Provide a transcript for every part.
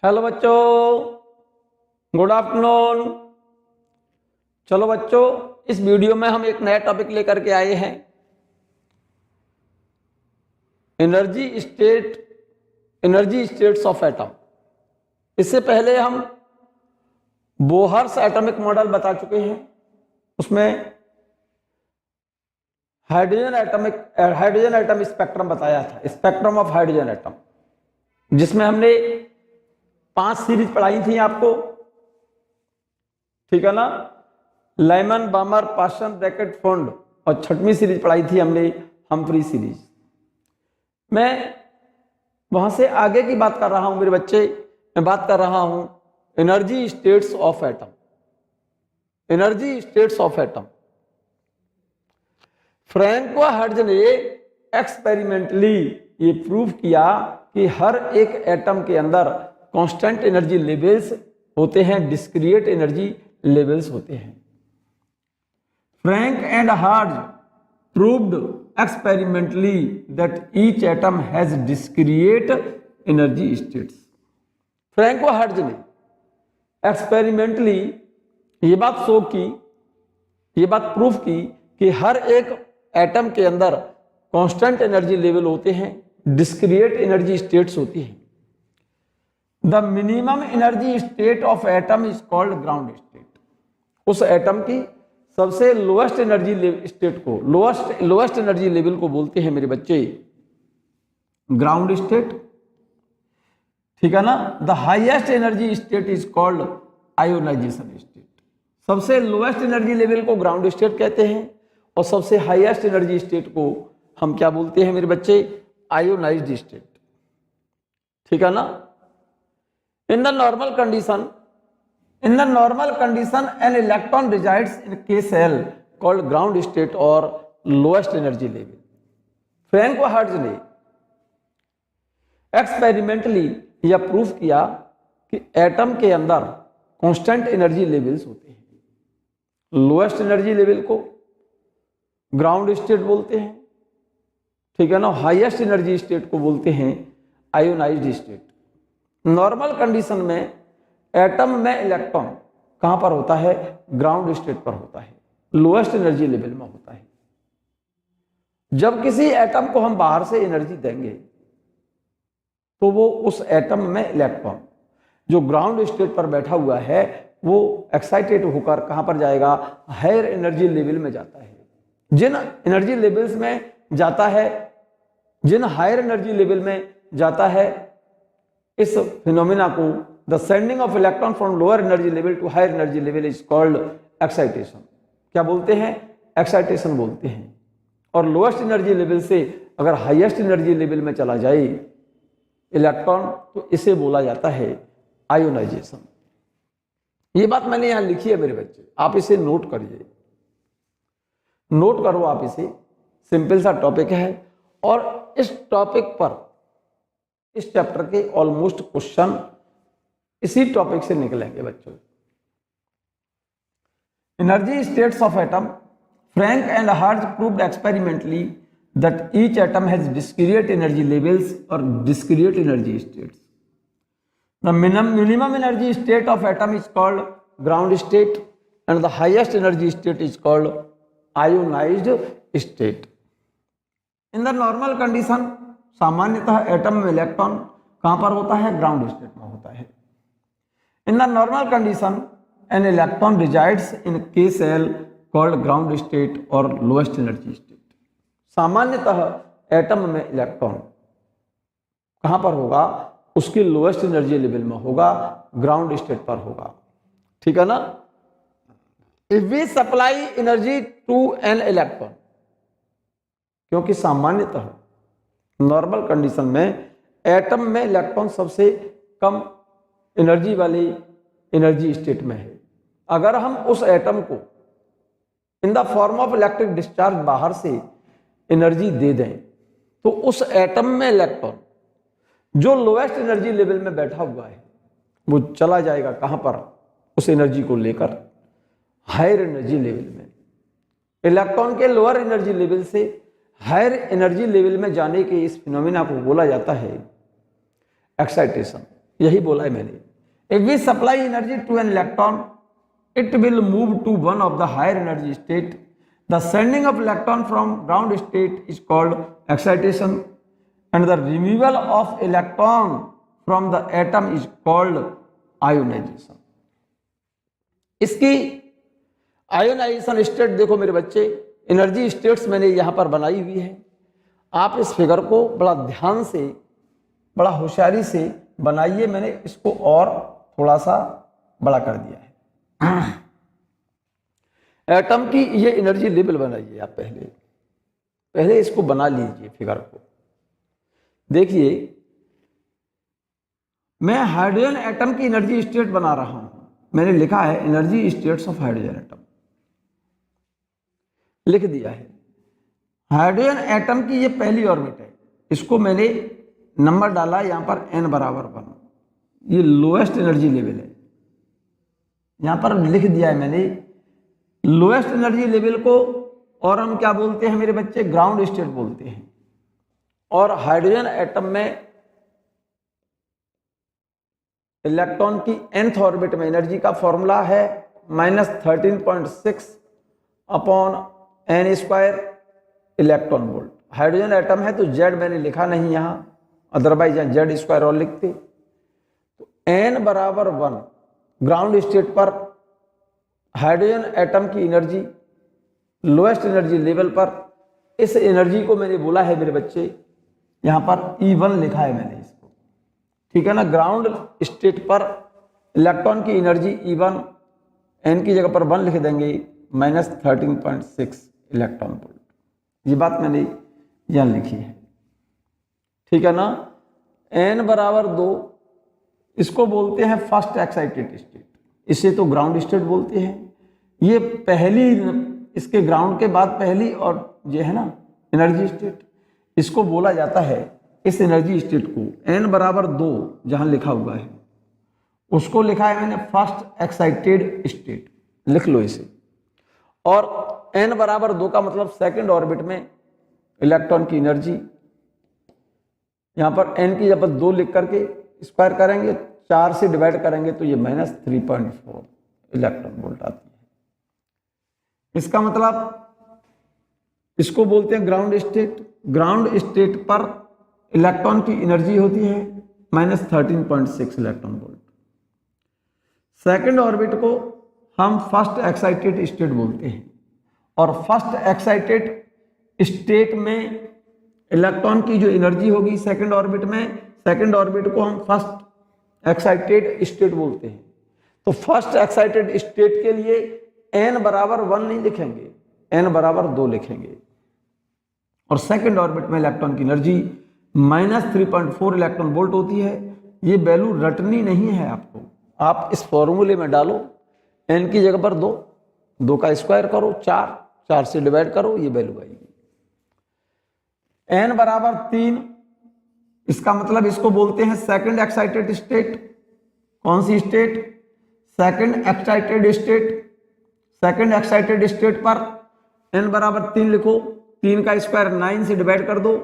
Hello बच्चों, good afternoon. चलो बच्चों, इस वीडियो में हम एक नया टॉपिक लेकर के आए हैं, एनर्जी स्टेट्स ऑफ एटम। इससे पहले हम बोहर्स एटॉमिक मॉडल बता चुके हैं। उसमें हाइड्रोजन एटम स्पेक्ट्रम बताया था, स्पेक्ट्रम ऑफ हाइड्रोजन एटम, जिसमें हमने 5 सीरीज पढ़ाई थी आपको, ठीक है ना। लाइमन, बामर, पाशन, ब्रैकेट, फोंड, और 6वीं सीरीज पढ़ाई थी हमने हम्फ्री सीरीज। मैं वहां से आगे की बात कर रहा हूं मेरे बच्चे। मैं बात कर रहा हूं energy states of atom. Energy states of atom, Franco hertz ने एक्सपेरिमेंटली ये प्रूव किया कि हर एक एटम के अंदर कांस्टेंट एनर्जी लेवल्स होते हैं, डिस्क्रीट एनर्जी लेवल्स होते हैं। Frank and hertz proved experimentally that each atom has discrete energy states। Franco hertz ने एक्सपेरिमेंटली ये बात शो की, ये बात प्रूफ की कि हर एक एटम के अंदर कांस्टेंट एनर्जी लेवल होते हैं, डिस्क्रीट एनर्जी स्टेट्स होती हैं। The minimum energy state of atom is called ground state. उस एटम की सबसे लोएस्ट एनर्जी स्टेट को, लोएस्ट एनर्जी लेवल को बोलते हैं मेरे बच्चे ग्राउंड स्टेट, ठीक है ना। The highest energy state is called ionisation state. सबसे लोएस्ट एनर्जी लेवल को ग्राउंड स्टेट कहते हैं और सबसे हाईएस्ट एनर्जी स्टेट को हम क्या बोलते हैं मेरे बच्चे, आयोनाइज्ड स्टेट, ठीक है ना। इन the normal condition an electron resides in K cell called ground state or lowest energy level। Franco hertz ने एक्सपेरिमेंटली यह प्रूफ किया कि एटम के अंदर कांस्टेंट एनर्जी लेवल्स होते हैं। लोएस्ट एनर्जी लेवल को ग्राउंड स्टेट बोलते हैं, ठीक है ना। हाईएस्ट एनर्जी स्टेट को बोलते हैं आयोनाइज्ड स्टेट। नॉर्मल कंडीशन में एटम में इलेक्ट्रॉन कहां पर होता है, ग्राउंड स्टेट पर होता है, लोएस्ट एनर्जी लेवल में होता है। जब किसी एटम को हम बाहर से एनर्जी देंगे तो वो उस एटम में इलेक्ट्रॉन जो ग्राउंड स्टेट पर बैठा हुआ है वो एक्साइटेड होकर कहां पर जाएगा, हायर एनर्जी लेवल में जाता है। जिन एनर्जी लेवल्स में जाता है, जिन हायर एनर्जी लेवल में जाता है, इस फिनोमिना को the sending of electron from lower energy level to higher energy level is called excitation. क्या बोलते हैं, एक्साइटेशन बोलते हैं। और लोएस्ट एनर्जी लेवल से अगर हाईएस्ट एनर्जी लेवल में चला जाए इलेक्ट्रॉन तो इसे बोला जाता है आयोनाइजेशन। ये बात मैंने यहां लिखी है मेरे बच्चे, आप इसे नोट करिए, नोट करो आप इसे। सिंपल सा टॉपिक है और इस टॉपिक पर, इस चैप्टर के ऑलमोस्ट क्वेश्चन इसी टॉपिक से निकलेंगे बच्चों। Energy states of atom, Franck and Hertz proved experimentally that each atom has discrete energy levels और discrete energy states. The minimum energy state of atom is called ground state and the highest energy state is called ionised state. In the normal condition, सामान्यतः atom में electron कहां पर होता है, ground state में होता है। In the normal condition, an electron resides in K cell called ground state or lowest energy state। सामान्यतः एटम में इलेक्ट्रॉन कहां पर होगा, उसकी लोएस्ट एनर्जी लेवल में होगा, ग्राउंड स्टेट पर होगा, ठीक है ना। If we supply energy to an electron, क्योंकि सामान्यतः नॉर्मल कंडीशन में एटम में इलेक्ट्रॉन सबसे कम एनर्जी वाली एनर्जी स्टेट में है। अगर हम उस एटम को in the form of electric discharge बाहर से एनर्जी दे दें तो उस एटम में इलेक्ट्रॉन जो लोएस्ट एनर्जी लेवल में बैठा हुआ है वो चला जाएगा कहां पर, उस एनर्जी को लेकर हायर एनर्जी लेवल में। इलेक्ट्रॉन के लोअर एनर्जी लेवल से हायर एनर्जी लेवल में जाने के इस फिनोमिना को बोला जाता है एक्साइटेशन। यही बोला है मैंने। If we supply energy to an electron it will move to one of the higher energy state. The sending of electron from ground state is called excitation and the removal of electron from the atom is called ionization. इसकी ionisation state देखो मेरे बच्चे, energy states मैंने यहाँ पर बनाई हुई है। आप इस फिगर को बड़ा ध्यान से, बड़ा होशियारी से बनाइए। मैंने इसको और थोड़ा सा बड़ा कर दिया है। एटम की ये एनर्जी लेवल बनाइए आप। पहले इसको बना लीजिए फिगर को। देखिए मैं हाइड्रोजन एटम की एनर्जी स्टेट बना रहा हूं। मैंने लिखा है energy states of hydrogen atom, लिख दिया है। हाइड्रोजन एटम की ये पहली ऑर्बिट है, इसको मैंने नंबर डाला यहां पर n बराबर 1। ये लोएस्ट एनर्जी लेवल है, यहां पर लिख दिया है मैंने लोएस्ट एनर्जी लेवल को। और हम क्या बोलते हैं मेरे बच्चे? ग्राउंड स्टेट बोलते हैं। और हाइड्रोजन एटम में इलेक्ट्रॉन की nth ऑर्बिट में एनर्जी का फॉर्मूला है -13.6 upon n² electron volt. Hydrogen atom है तो Z मैंने लिखा नहीं यहां, अदरवाइज यहाँ Z² और लिखते। तो n बराबर 1 ग्राउंड स्टेट पर हाइड्रोजन एटम की एनर्जी लोएस्ट एनर्जी लेवल पर, इस एनर्जी को मैंने बोला है मेरे बच्चे, यहां पर E1 लिखा है मैंने इसको, ठीक है ना। ग्राउंड स्टेट पर इलेक्ट्रॉन की एनर्जी E1, n की जगह पर 1 लिख देंगे, -13.6 इलेक्ट्रॉन वोल्ट। ये बात मैंने यहां लिखी है, ठीक है ना। n बराबर 2 इसको बोलते हैं फर्स्ट एक्साइटेड स्टेट, इसे तो ग्राउंड स्टेट बोलते हैं। ये पहली, इसके ग्राउंड के बाद पहली और ये है ना एनर्जी स्टेट, इसको बोला जाता है, इस एनर्जी स्टेट को n बराबर 2 जहां लिखा हुआ है उसको लिखा है मैंने फर्स्ट एक्साइटेड स्टेट, लिख लो इसे। और n बराबर 2 का मतलब सेकंड ऑर्बिट में इलेक्ट्रॉन की एनर्जी, यहां पर n की जब 2 लिख करके स्क्वायर करेंगे, 4 से डिवाइड करेंगे तो ये -3.4 इलेक्ट्रॉन वोल्ट आती है। इसका मतलब इसको बोलते हैं ग्राउंड स्टेट। ग्राउंड स्टेट पर इलेक्ट्रॉन की एनर्जी होती है -13.6 इलेक्ट्रॉन वोल्ट। सेकंड ऑर्बिट को हम फर्स्ट एक्साइटेड स्टेट बोलते हैं। और फर्स्ट एक्साइटेड स्टेट में इलेक्ट्रॉन की जो एनर्जी होगी सेकंड ऑर्बिट में, सेकंड ऑर्बिट को हम फर्स्ट एक्साइटेड स्टेट बोलते हैं। तो फर्स्ट एक्साइटेड स्टेट के लिए n बराबर 1 नहीं लिखेंगे, n बराबर 2 लिखेंगे। और सेकंड ऑर्बिट में इलेक्ट्रॉन की एनर्जी -3.4 इलेक्ट्रॉन वोल्ट होती है। ये वैल्यू रटनी नहीं है आपको, आप इस फॉर्मूले में डालो, n की जगह पर 2, 2 का स्क्वायर करो, 4 से डिवाइड करो, ये वैल्यू आएगी। n बराबर 3, इसका मतलब इसको बोलते हैं सेकंड एक्साइटेड स्टेट। कौन सी state? Second excited state. Second excited state पर n बराबर 3 लिखो, 3 का स्क्वायर 9 से डिवाइड कर दो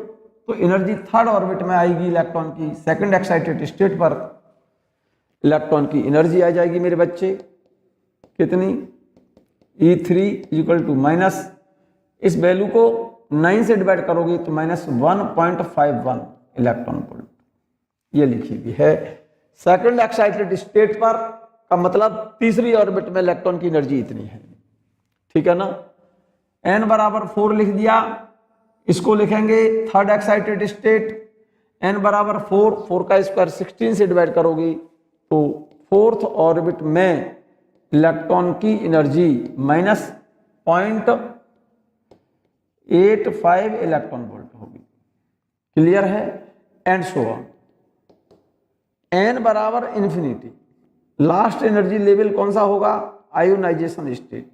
तो एनर्जी थर्ड ऑर्बिट में आएगी इलेक्ट्रॉन की। सेकंड एक्साइटेड स्टेट पर इलेक्ट्रॉन की एनर्जी आ जाएगी मेरे बच्चे, कितनी? E3 इक्वल टू माइनस, इस वैल्यू को 9 से डिवाइड करोगे तो -1.51 इलेक्ट्रॉन वोल्ट, ये लिखी हुई है। सेकंड एक्साइटेड स्टेट पर का मतलब तीसरी ऑर्बिट में इलेक्ट्रॉन की एनर्जी इतनी है, ठीक है ना। n बराबर 4 लिख दिया, इसको लिखेंगे थर्ड एक्साइटेड स्टेट। n बराबर 4 का स्क्वायर 16 से डिवाइड करोगे तो फोर्थ ऑर्बिट में इलेक्ट्रॉन की एनर्जी -0.85 इलेक्ट्रॉन वोल्ट होगी। क्लियर है? And so on. n बराबर इंफिनिटी, लास्ट एनर्जी लेवल कौन सा होगा? Ionisation state.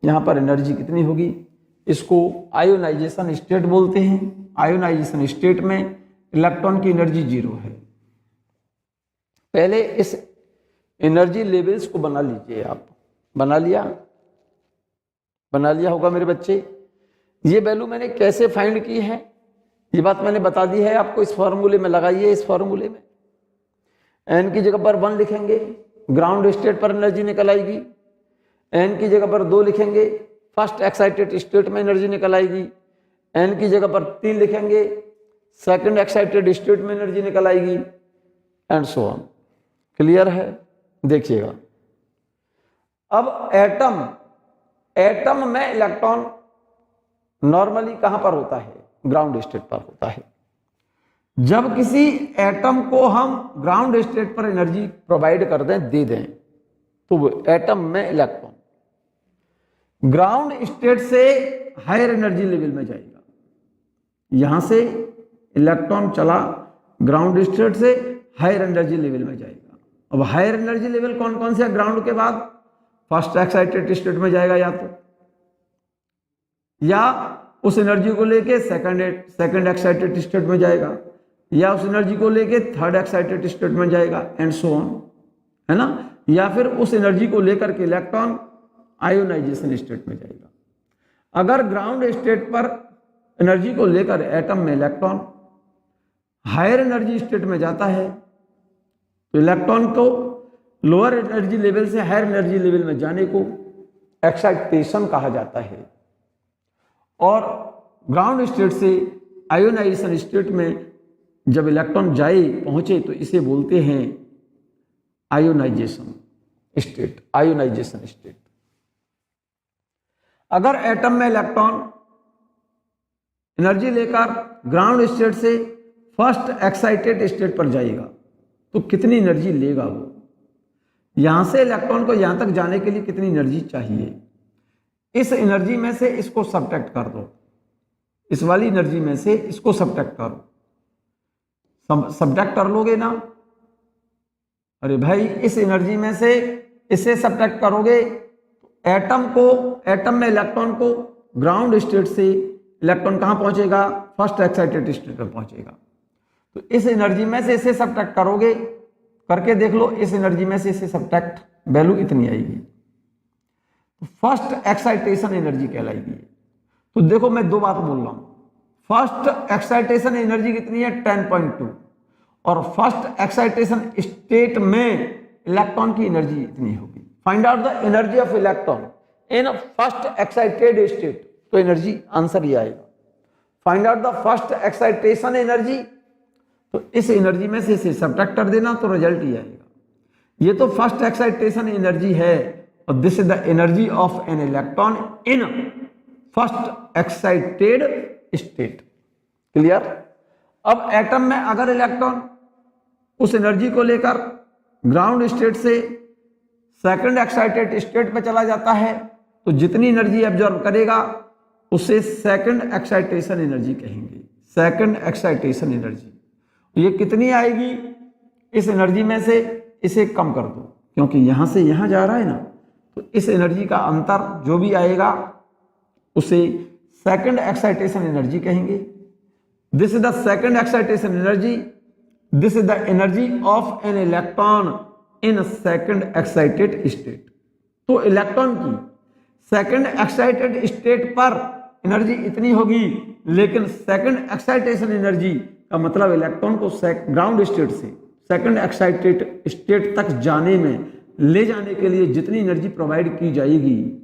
यहां पर एनर्जी कितनी होगी? इसको आयोनाइजेशन स्टेट बोलते हैं। आयोनाइजेशन स्टेट में इलेक्ट्रॉन की एनर्जी 0 है। पहले इस एनर्जी लेवल्स को बना लीजिए आप। बना लिया? बना लिया होगा मेरे बच्चे। ये वैल्यू मैंने कैसे फाइंड की है ये बात मैंने बता दी है आपको। इस फॉर्मूले में लगाइए, इस फॉर्मूले में n की जगह पर 1 लिखेंगे, ग्राउंड स्टेट पर एनर्जी निकल आएगी। n की जगह पर 2 लिखेंगे, फर्स्ट एक्साइटेड स्टेट में एनर्जी निकल आएगी। n की जगह पर 3 लिखेंगे, सेकंड एक्साइटेड स्टेट में एनर्जी निकल आएगी, एंड सो ऑन। क्लियर है? देखिएगा, अब एटम में इलेक्ट्रॉन नॉर्मली कहां पर होता है? ग्राउंड स्टेट पर होता है। जब किसी एटम को हम ग्राउंड स्टेट पर एनर्जी प्रोवाइड कर दें, दे दें, तो वो एटम में इलेक्ट्रॉन ग्राउंड स्टेट से हायर एनर्जी लेवल में जाएगा। यहां से इलेक्ट्रॉन चला ग्राउंड स्टेट से हायर एनर्जी लेवल में जाएगा। अब हायर एनर्जी लेवल कौन कौन से? ग्राउंड के बाद फर्स्ट एक्साइटेड स्टेट में जाएगा, या उस एनर्जी को लेके सेकंड एक्साइटेड स्टेट में जाएगा, या उस एनर्जी को लेके थर्ड एक्साइटेड स्टेट में जाएगा, एंड सो ऑन, है ना। या फिर उस एनर्जी को लेकर के इलेक्ट्रॉन आयोनाइजेशन स्टेट में जाएगा। अगर ग्राउंड स्टेट पर एनर्जी को लेकर एटम में इलेक्ट्रॉन हायर एनर्जी स्टेट में जाता है, तो इलेक्ट्रॉन को लोअर एनर्जी लेवल से हायर एनर्जी लेवल में जाने को एक्साइटेशन कहा जाता है। और ग्राउंड स्टेट से आयोनाइजेशन स्टेट में जब इलेक्ट्रॉन पहुंचे तो इसे बोलते हैं आयोनाइजेशन स्टेट। अगर एटम में इलेक्ट्रॉन एनर्जी लेकर ग्राउंड स्टेट से फर्स्ट एक्साइटेड स्टेट पर जाएगा तो कितनी एनर्जी लेगा वो? यहां से इलेक्ट्रॉन को यहां तक जाने के लिए कितनी एनर्जी चाहिए? इस एनर्जी में से इसको सब्ट्रैक्ट कर दो, इस वाली एनर्जी में से इसको सब्ट्रैक्ट करो। सब्ट्रैक्ट कर लोगे ना? अरे भाई, इस एनर्जी में से इसे सब्ट्रैक्ट करोगे, एटम में इलेक्ट्रॉन को ग्राउंड स्टेट से इलेक्ट्रॉन कहां पहुंचेगा? फर्स्ट एक्साइटेड स्टेट पर पहुंचेगा। तो इस एनर्जी में से इसे सब्ट्रैक्ट करोगे, करके देख लो, इस एनर्जी में से इसे सब्ट्रैक्ट, वैल्यू इतनी आएगी, तो फर्स्ट एक्साइटेशन एनर्जी कहलाएगी। तो देखो, मैं दो बात बोल रहा हूं। फर्स्ट एक्साइटेशन एनर्जी कितनी है? 10.2, और फर्स्ट एक्साइटेशन स्टेट में इलेक्ट्रॉन की एनर्जी इतनी होगी। Find out the energy of electron in first excited state, तो एनर्जी आंसर ये आएगा। Find out the first excitation energy, तो इस एनर्जी में से इसे सब्ट्रैक्ट कर देना तो रिजल्ट ये आएगा। ये तो फर्स्ट एक्साइटेशन एनर्जी है, और this is the energy of an electron in first excited state. Clear? अब एटम में अगर इलेक्ट्रॉन उस एनर्जी को लेकर ग्राउंड स्टेट से सेकंड एक्साइटेड स्टेट में चला जाता है, तो जितनी एनर्जी एब्जॉर्ब करेगा उसे सेकंड एक्साइटेशन एनर्जी कहेंगे। सेकंड एक्साइटेशन एनर्जी ये कितनी आएगी? इस एनर्जी में से इसे कम कर दो, क्योंकि यहां से यहां जा रहा है ना, तो इस एनर्जी का अंतर जो भी आएगा उसे सेकंड एक्साइटेशन एनर्जी कहेंगे। This is the second excitation energy, this is the energy of an electron in second excited state. तो इलेक्ट्रॉन की सेकंड एक्साइटेड स्टेट पर एनर्जी इतनी होगी, लेकिन सेकंड एक्साइटेशन एनर्जी का मतलब इलेक्ट्रॉन को ग्राउंड स्टेट से सेकंड एक्साइटेड स्टेट तक जाने में, ले जाने के लिए जितनी एनर्जी प्रोवाइड की जाएगी,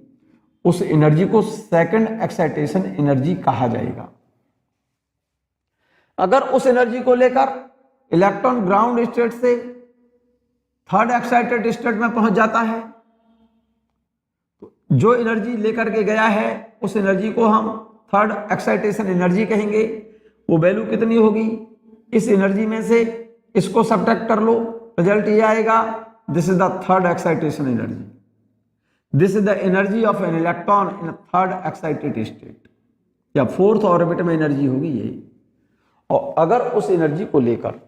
उस एनर्जी को सेकंड एक्साइटेशन एनर्जी कहा जाएगा। अगर उस एनर्जी को लेकर इलेक्ट्रॉन ग्राउंड स्टेट से थर्ड एक्साइटेड स्टेट में पहुंच जाता है, तो जो एनर्जी लेकर के गया है उस एनर्जी को हम थर्ड एक्साइटेशन एनर्जी कहेंगे। वो वैल्यू कितनी होगी? इस एनर्जी में से इसको सब्ट्रैक्ट कर लो, रिजल्ट ये आएगा, this is the third excitation energy, this is the energy of an electron in third excited state, या फोर्थ ऑर्बिट में एनर्जी होगी यही। और अगर उस एनर्जी को लेकर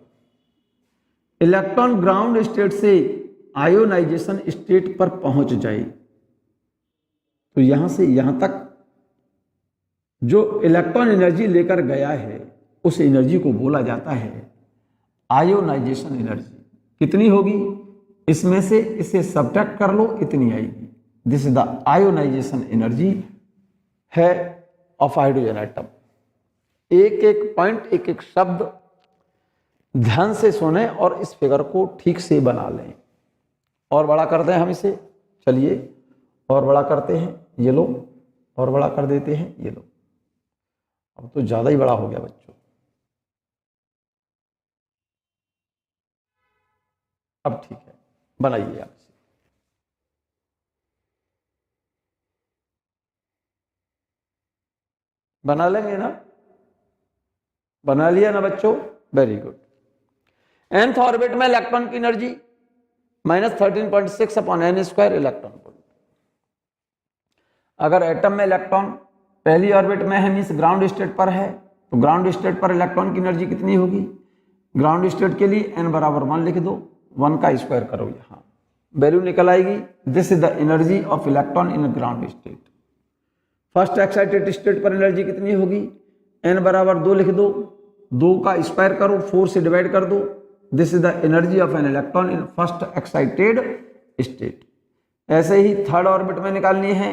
इलेक्ट्रॉन ग्राउंड स्टेट से आयोनाइजेशन स्टेट पर पहुंच जाए, तो यहां से यहां तक जो इलेक्ट्रॉन एनर्जी लेकर गया है उस एनर्जी को बोला जाता है आयोनाइजेशन एनर्जी। कितनी होगी? इसमें से इसे सब्ट्रैक्ट कर लो, इतनी आएगी। This is the ionisation energy है ऑफ हाइड्रोजन एटम। एक एक पॉइंट, एक एक शब्द ध्यान से सुने और इस फिगर को ठीक से बना लें। और बड़ा करते हैं हम इसे, चलिए और बड़ा करते हैं, ये लो, और बड़ा कर देते हैं, ये लो। अब तो ज़्यादा ही बड़ा हो गया बच्चों। अब ठीक है, बनाइए आप इसे। बना लेंगे ना, बना लिया ना बच्चों, वेरी गुड। nth ऑर्बिट में इलेक्ट्रॉन की energy -13.6 upon n square electron volt. अगर एटम में इलेक्ट्रॉन पहली ऑर्बिट में है, मीन्स ग्राउंड स्टेट पर है, तो ग्राउंड स्टेट पर इलेक्ट्रॉन की एनर्जी कितनी होगी? ग्राउंड स्टेट के लिए n बराबर 1 लिख दो, 1 का स्क्वायर करो, यहाँ वैल्यू निकल आएगी। This is the energy of electron in ground state. First excited state पर एनर्जी कितनी होगी? n बराबर 2 लिख दो, 2 का स्क्वायर करो, 4 से डिवाइड कर दो। This is the energy of an electron in first excited state. ऐसे ही थर्ड ऑर्बिट में निकालनी है,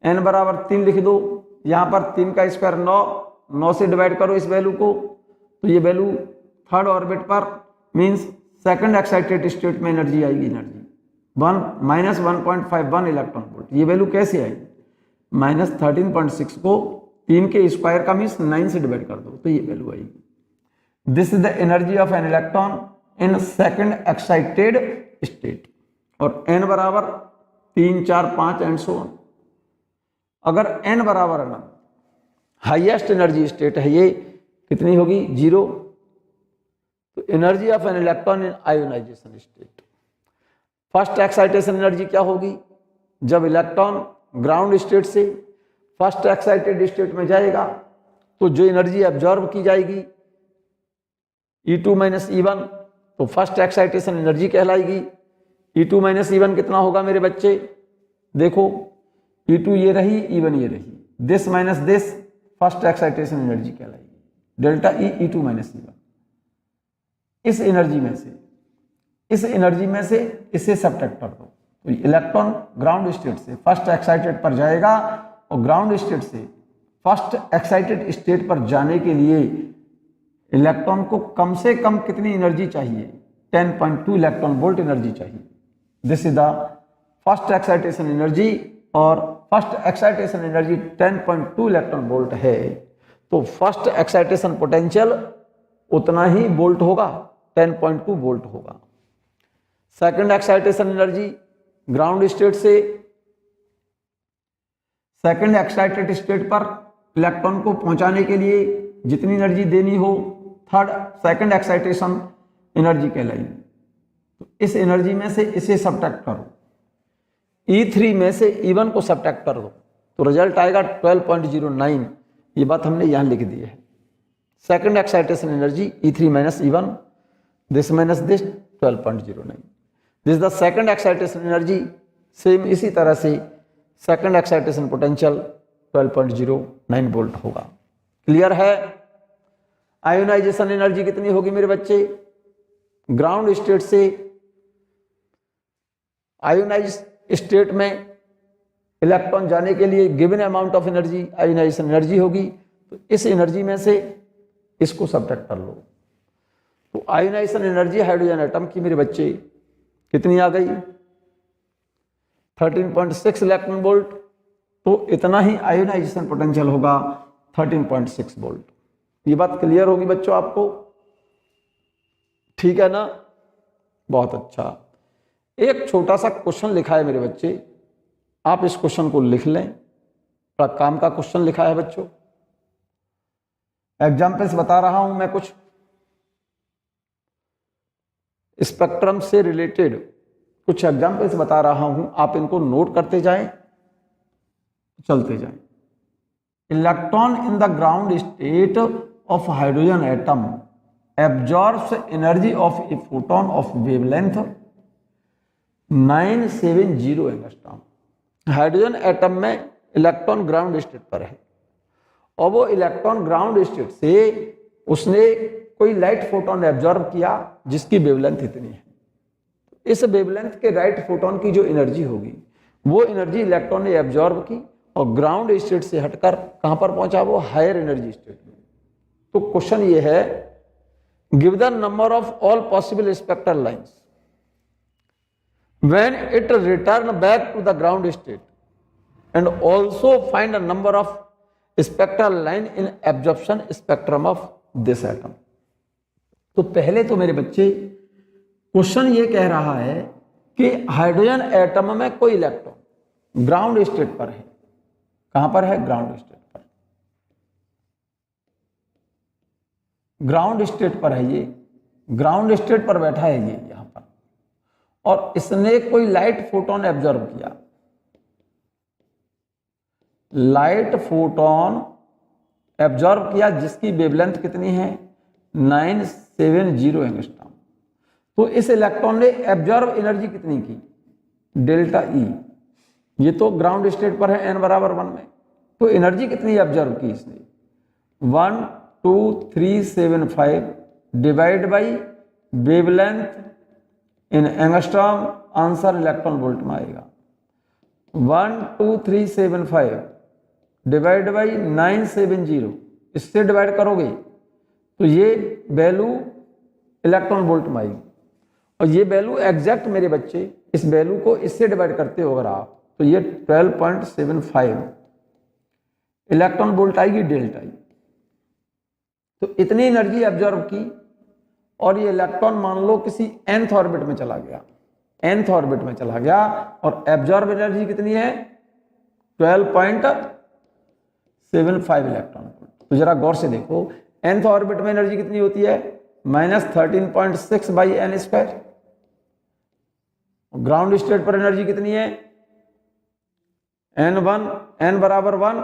n बराबर 3 लिख दो, यहाँ पर 3 का स्क्वायर 9, 9 से डिवाइड करो इस वैल्यू को, तो ये वैल्यू थर्ड ऑर्बिट पर मीन्स सेकंड एक्साइटेड स्टेट में एनर्जी आएगी, एनर्जी 151 इलेक्ट्रॉन वोल्ट। ये वैल्यू कैसे आई? -13.6 को 3 के स्क्वायर का मीन्स 9 से डिवाइड कर दो, तो ये वैल्यू आएगी। This is the energy of an electron in second excited state. और n बराबर 3, 4, 5 एंड सो ऑन। अगर n बराबर है ना, हाईएस्ट एनर्जी स्टेट है, ये कितनी होगी? 0। तो energy of an electron in ionisation state. First excitation energy क्या होगी? जब इलेक्ट्रॉन ग्राउंड स्टेट से फर्स्ट एक्साइटेड स्टेट में जाएगा तो जो एनर्जी एब्जॉर्ब की जाएगी E2 - E1, तो फर्स्ट एक्साइटेशन एनर्जी कहलाएगी। E2 - E1 कितना होगा मेरे बच्चे? देखो, E2 ये रही, E1 ये रही, this minus this first excitation energy कहलाएगी। Delta E E2 - E1। इस एनर्जी में से इसे सब्ट्रैक्ट कर दो, तो इलेक्ट्रॉन ग्राउंड स्टेट से फर्स्ट एक्साइटेड पर जाएगा और ग्राउंड स्टेट से फर्स्ट एक्साइटेड स्टेट पर जाने के लिए इलेक्ट्रॉन को कम से कम कितनी एनर्जी चाहिए? 10.2 इलेक्ट्रॉन वोल्ट एनर्जी चाहिए। This is the first excitation energy, और first excitation energy 10.2 electron volt है, तो फर्स्ट एक्साइटेशन पोटेंशियल उतना ही वोल्ट होगा, 10.2 वोल्ट होगा। Second excitation energy ground state से सेकंड एक्साइटेड स्टेट पर इलेक्ट्रॉन को पहुंचाने के लिए जितनी एनर्जी देनी हो, थर्ड सेकंड एक्साइटेशन एनर्जी कहलाएगी। तो इस एनर्जी में से इसे सब्ट्रैक्ट करो, E3 में से E1 को सब्ट्रैक्ट कर दो, तो रिजल्ट आएगा 12.09। ये बात हमने यहां लिख दी है। Second excitation energy E3 - E1, this minus this 12.09। This the second excitation energy, same इसी तरह से सेकंड एक्साइटेशन पोटेंशियल 12.09 वोल्ट होगा। क्लियर है? आयोनाइजेशन एनर्जी कितनी होगी मेरे बच्चे? ग्राउंड स्टेट से आयोनाइज स्टेट में इलेक्ट्रॉन जाने के लिए given amount of energy ionisation energy होगी, तो इस एनर्जी में से इसको सब्ट्रैक्ट कर लो। तो आयोनाइजेशन एनर्जी हाइड्रोजन एटम की मेरे बच्चे कितनी आ गई? 13.6 इलेक्ट्रॉन वोल्ट। तो इतना ही आयोनाइजेशन पोटेंशियल होगा, 13.6 वोल्ट। ये बात क्लियर होगी बच्चों आपको? ठीक है ना? बहुत अच्छा। एक छोटा सा क्वेश्चन लिखा है मेरे बच्चे, आप इस क्वेश्चन को लिख लें। बड़ा काम का क्वेश्चन लिखा है बच्चों। एग्जाम्पल्स बता रहा हूं मैं, कुछ स्पेक्ट्रम से रिलेटेड कुछ एग्जाम्पल्स बता रहा हूं, आप इनको नोट करते जाएं, चलते जाएं। Electron in the ground state of hydrogen atom absorbs energy of a photon of wavelength 970 angstrom. Hydrogen atom में इलेक्ट्रॉन ग्राउंड स्टेट पर है और वो इलेक्ट्रॉन ग्राउंड स्टेट से उसने कोई लाइट फोटोन एब्जॉर्ब किया जिसकी वेवलेंथ इतनी है। इस वेवलेंथ के राइट फोटोन की जो एनर्जी होगी वो एनर्जी इलेक्ट्रॉन ने एब्जॉर्ब की और ग्राउंड स्टेट से हटकर कहां पर पहुंचा? वो हायर एनर्जी स्टेट में। तो क्वेश्चन ये है give the number of all possible spectral lines when it return back to the ground state, and also find a number of spectral line in absorption spectrum of this atom। तो पहले तो मेरे बच्चे question ये कह रहा है कि हाइड्रोजन एटम में कोई इलेक्ट्रॉन ग्राउंड स्टेट पर है। कहां पर है? ग्राउंड स्टेट पर। ग्राउंड स्टेट पर है, ये ग्राउंड स्टेट पर बैठा है ये यहां पर, और इसने कोई लाइट फोटोन एब्जॉर्ब किया। लाइट फोटोन एब्जॉर्ब किया जिसकी वेवलेंथ कितनी है? 970 एंगस्ट्रॉम। तो इस इलेक्ट्रॉन ने एब्जॉर्ब एनर्जी कितनी की? Delta E. ये तो ग्राउंड स्टेट पर है n बराबर 1 में, तो एनर्जी कितनी एब्जॉर्ब की इसने? 12375 divide by wavelength in angstrom, answer electron volt में आएगा। 12375 डिवाइड बाई 970, इससे डिवाइड करोगे तो ये वैल्यू इलेक्ट्रॉन वोल्ट में आएगी, और ये वैल्यू एग्जैक्ट मेरे बच्चे, इस वैल्यू को इससे डिवाइड करते हो अगर आप, तो ये 12.75 इलेक्ट्रॉन वोल्ट आएगी डेल्टा ई। तो इतनी एनर्जी एब्जॉर्ब की, और ये इलेक्ट्रॉन मान लो किसी nth ऑर्बिट में चला गया, nth ऑर्बिट में चला गया, और एब्जॉर्ब एनर्जी कितनी है? 12.75 इलेक्ट्रॉन वोल्ट। तो जरा गौर से देखो, nth ऑर्बिट में एनर्जी कितनी होती है? -13.6 by n square. Ground state पर एनर्जी कितनी है? n1, n बराबर 1।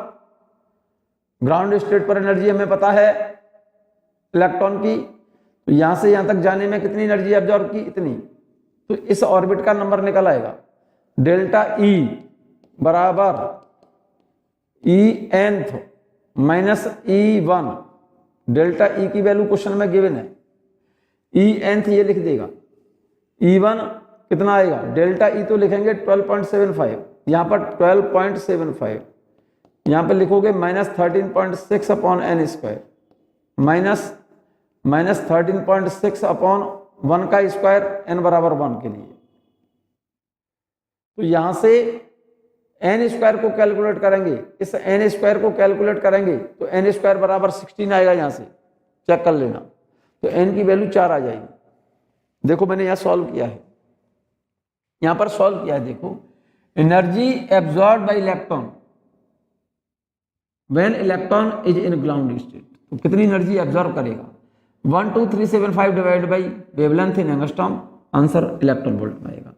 ग्राउंड स्टेट पर एनर्जी हमें पता है इलेक्ट्रॉन की, तो यहां से यहां तक जाने में कितनी एनर्जी एब्जॉर्ब की? इतनी। तो इस ऑर्बिट का नंबर निकल आएगा डेल्टा ई बराबर ई nth minus E1। Delta E की वैल्यू क्वेश्चन में गिवन है, ई nth ये लिख देगा, E1 कितना आएगा? डेल्टा ई तो लिखेंगे 12.75, यहां पर 12.75, यहां पर लिखोगे -13.6 अपॉन n स्क्वायर, -13.6 अपॉन 1 का स्क्वायर, n बराबर 1 के लिए। तो यहां से n स्क्वायर को कैलकुलेट करेंगे, इस n स्क्वायर को कैलकुलेट करेंगे तो n स्क्वायर बराबर 16 आएगा, यहां से चेक कर लेना। तो n की वैल्यू 4 आ जाएगी। देखो मैंने यहां सॉल्व किया है, यहां पर सॉल्व किया है, देखो energy absorb by electron when electron is in ground state. तो कितनी एनर्जी एब्जॉर्ब करेगा? 12375 divide by wavelength in angstrom, answer electron volt में आएगा।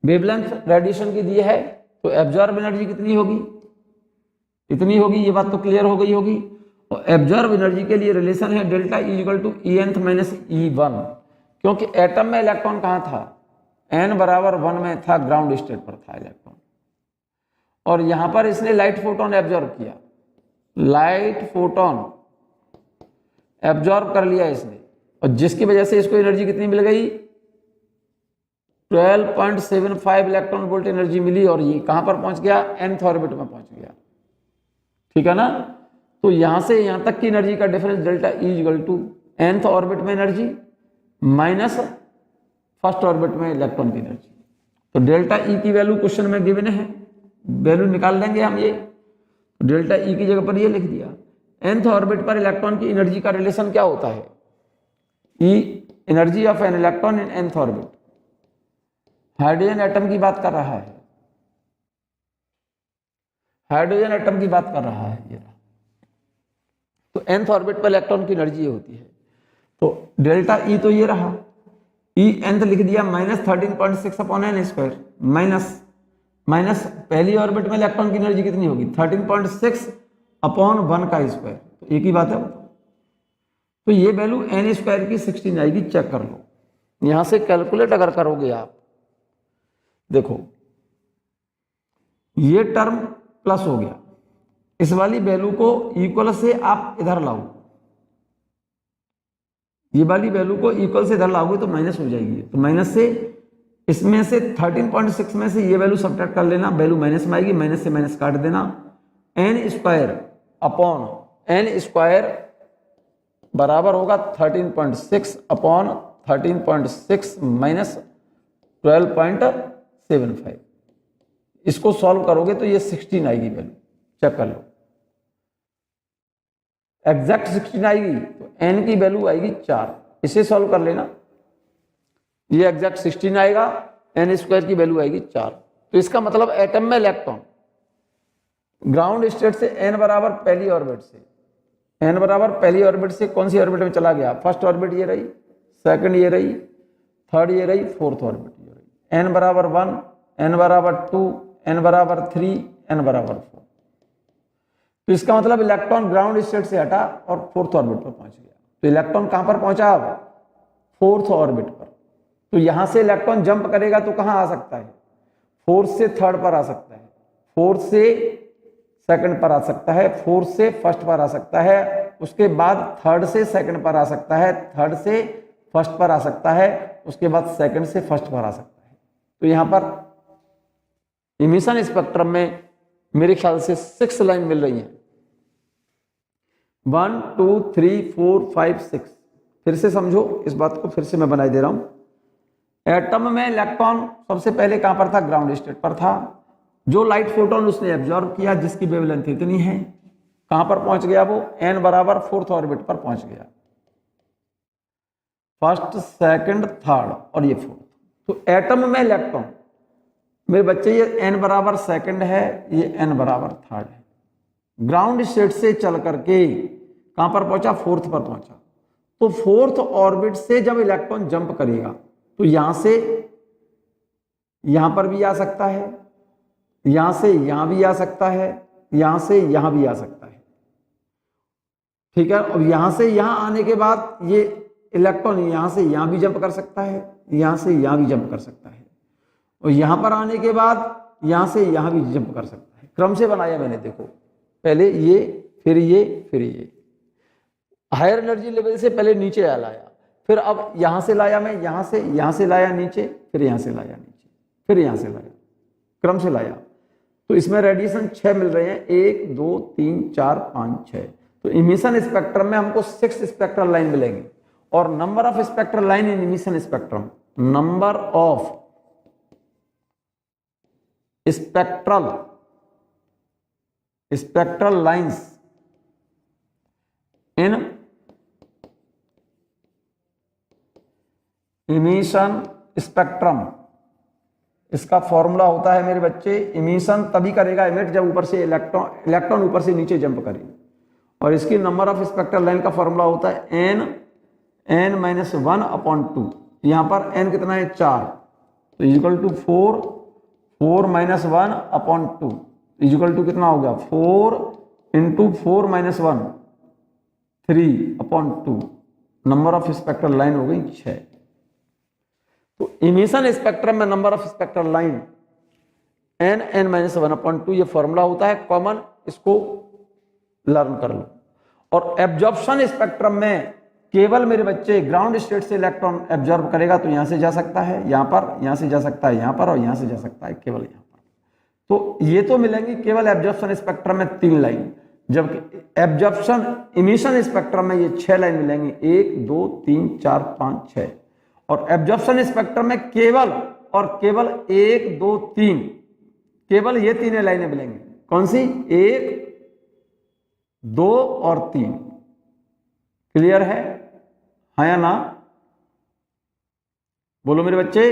वेवलेंथ रेडिएशन की दी है, तो एब्जॉर्ब एनर्जी कितनी होगी? इतनी होगी, ये बात तो क्लियर हो गई होगी। और एब्जॉर्ब एनर्जी के लिए रिलेशन है delta E equal to E nth minus E1, क्योंकि एटम में इलेक्ट्रॉन कहां था? n बराबर 1 में था, ग्राउंड स्टेट पर था इलेक्ट्रॉन, और यहां पर इसने लाइट फोटोन एब्जॉर्ब किया, लाइट फोटोन एब्जॉर्ब कर लिया इसने, और जिसकी वजह से इसको एनर्जी कितनी मिल गई? 12.75 इलेक्ट्रॉन वोल्ट एनर्जी मिली, और ये कहां पर पहुंच गया? nth ऑर्बिट में पहुंच गया। ठीक है ना? तो यहां से यहां तक की एनर्जी का difference delta E equal to nth orbit में एनर्जी माइनस फर्स्ट ऑर्बिट में इलेक्ट्रॉन की एनर्जी। तो डेल्टा ई की वैल्यू क्वेश्चन में गिवन है, वैल्यू निकाल लेंगे हम ये। डेल्टा ई की जगह पर ये लिख दिया। nth ऑर्बिट पर इलेक्ट्रॉन की एनर्जी का रिलेशन क्या होता है? ई energy of an electron in nth orbit. Hydrogen atom की बात कर रहा है, हाइड्रोजन एटम की बात कर रहा है ये। तो nth ऑर्बिट पर इलेक्ट्रॉन की एनर्जी ये होती है। तो डेल्टा ई तो ये रहा, ई nth लिख दिया -13.6 अपॉन n स्क्वायर, माइनस पहली ऑर्बिट में इलेक्ट्रॉन की एनर्जी कितनी होगी? 13.6 अपॉन 1 का स्क्वायर, तो एक ही बात है। तो ये वैल्यू n स्क्वायर की 16 आएगी, चेक कर लो। यहां से कैलकुलेट अगर करोगे आप, देखो ये टर्म प्लस हो गया, इस वाली वैल्यू को इक्वल से आप इधर लाओ, ये वाली वैल्यू को इक्वल से इधर लाओगे तो माइनस हो जाएगी। तो माइनस से इसमें से 13.6 में से ये वैल्यू सब्ट्रैक्ट कर लेना, वैल्यू माइनस में आएगी, माइनस से माइनस काट देना। n square upon n square बराबर होगा 13.6 अपॉन 13.6 माइनस 12.75। इसको सॉल्व करोगे तो ये 16 आएगी वैल्यू, चेक कर लो। एग्जैक्ट 16 आएगी तो n की वैल्यू आएगी 4, इसे सॉल्व कर लेना। ये एग्जैक्ट 16 आएगा, n स्क्वायर की वैल्यू आएगी 4। तो इसका मतलब एटम में इलेक्ट्रॉन ग्राउंड स्टेट से n बराबर पहली ऑर्बिट से, n बराबर पहली ऑर्बिट से कौन सी ऑर्बिट में चला गया? फर्स्ट ऑर्बिट ये रही, सेकंड ये रही, थर्ड ये रही, फोर्थ ऑर्बिट ये रही। n बराबर 1, n बराबर 2, n बराबर 3, n बराबर 4। तो इसका मतलब इलेक्ट्रॉन ग्राउंड स्टेट से हटा और फोर्थ ऑर्बिट पर पहुंच गया। तो इलेक्ट्रॉन कहां पर पहुंचा? अब फोर्थ ऑर्बिट पर। तो यहां से इलेक्ट्रॉन जंप करेगा तो कहां आ सकता है? फोर्थ से थर्ड पर आ सकता है, फोर्थ से सेकंड पर आ सकता है, फोर्थ से फर्स्ट पर आ सकता है, उसके बाद थर्ड से सेकंड पर आ सकता है, थर्ड से फर्स्ट पर आ सकता है, उसके बाद सेकंड से फर्स्ट पर आ सकता है। तो यहां पर इमिशन स्पेक्ट्रम में मेरे ख्याल से 6 लाइन मिल रही हैं, 1 2 3 4 5 6। फिर से समझो इस बात को, फिर से मैं बनाई दे रहा हूं। एटम में इलेक्ट्रॉन सबसे पहले कहां पर था? ग्राउंड स्टेट पर था। जो लाइट फोटोन उसने एब्जॉर्ब किया, जिसकी वेवलेंथ इतनी है, कहां पर पहुंच गया वो? n बराबर फोर्थ ऑर्बिट पर पहुंच गया, फर्स्ट सेकंड थर्ड और ये फोर्थ। तो एटम में इलेक्ट्रॉन मेरे बच्चे ये n बराबर सेकंड है, ये n बराबर थर्ड है। ग्राउंड स्टेट से चल करके कहां पर पहुंचा? फोर्थ पर पहुंचा। तो फोर्थ ऑर्बिट से जब इलेक्ट्रॉन जंप करेगा तो यहां से यहां पर भी आ सकता है, यहां से यहां भी आ सकता है, यहां से यहां भी आ सकता है, ठीक है। और यहां से यहां आने के बाद ये इलेक्ट्रॉन यहां से यहां भी जंप कर सकता है, यहां से यहां भी जंप कर सकता है, और यहां पर आने के बाद यहां से यहां भी जंप कर सकता है। क्रम से बनाया मैंने, देखो पहले ये, फिर ये, फिर ये। हायर एनर्जी लेवल से पहले नीचे लाया, फिर अब यहां से लाया मैं, यहां से लाया नीचे, फिर यहां से लाया नीचे, फिर यहां से लाया, क्रम से लाया। तो इसमें रेडिएशन 6 मिल रहे हैं, 1 2 3 4 5 6। तो इमिशन स्पेक्ट्रम में हमको 6 स्पेक्ट्रल लाइन मिलेंगे। और number of spectral line in emission spectrum, number of spectral lines in emission spectrum, इसका फॉर्मूला होता है मेरे बच्चे, इमिशन तभी करेगा इमिट जब ऊपर से इलेक्ट्रॉन ऊपर से नीचे जंप करे। और इसकी नंबर ऑफ स्पेक्ट्रल लाइन का फॉर्मूला होता है n -1 अपॉन 2। यहां पर n कितना है? 4, तो equal to 4 -1 upon 2 equal to कितना हो गया? 4 × 4 -1 3 upon 2। Number of spectral line हो गई 6। तो इमिशन स्पेक्ट्रम में number of spectral line n-1 upon 2 ये फॉर्मूला होता है कॉमन, इसको लर्न कर लो। और एब्जॉर्प्शन स्पेक्ट्रम में केवल मेरे बच्चे ग्राउंड स्टेट से इलेक्ट्रॉन एब्जॉर्ब करेगा, तो यहां से जा सकता है यहां पर, यहां से जा सकता है यहां पर, और यहां से जा सकता है केवल यहां पर। तो ये तो मिलेंगी केवल एब्जॉर्प्शन स्पेक्ट्रम में 3 लाइन, जबकि एब्जॉर्प्शन इमिशन स्पेक्ट्रम में ये 6 लाइन मिलेंगी, 1 2 3 4 5 6। और एब्जॉर्प्शन स्पेक्ट्रम में केवल और केवल 1 2 3, केवल ये 3 लाइनें मिलेंगी। कौन सी? 1 2 और 3। क्लियर है? हाँ या ना? बोलो मेरे बच्चे,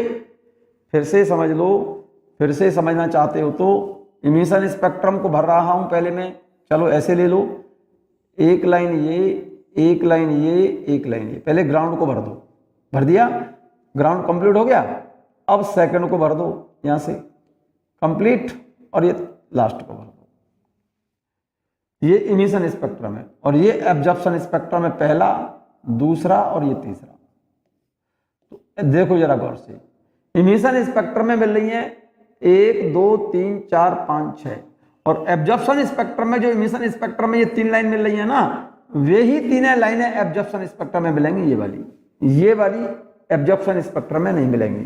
फिर से समझ लो। फिर से समझना चाहते हो तो इमिशन स्पेक्ट्रम को भर रहा हूं पहले मैं, चलो ऐसे ले लो, एक लाइन ये, एक लाइन ये, एक लाइन ये। पहले ग्राउंड को भर दो, भर दिया, ग्राउंड कंप्लीट हो गया। अब सेकंड को भर दो, यहां से कंप्लीट, और ये लास्ट को भर दो। ये इमिशन स्पेक्ट्रम है, और ये एब्जॉर्प्शन स्पेक्ट्रम है, पहला, दूसरा और ये तीसरा। तो देखो जरा गौर से, इमिशन स्पेक्ट्रम में मिल रही है 1 2 3 4 5 6, और एब्जॉर्प्शन स्पेक्ट्रम में, जो इमिशन स्पेक्ट्रम में ये 3 लाइन मिल रही है ना, वे ही 3 लाइनें एब्जॉर्प्शन स्पेक्ट्रम में मिलेंगी। ये वाली एब्जॉर्प्शन स्पेक्ट्रम में नहीं मिलेंगी,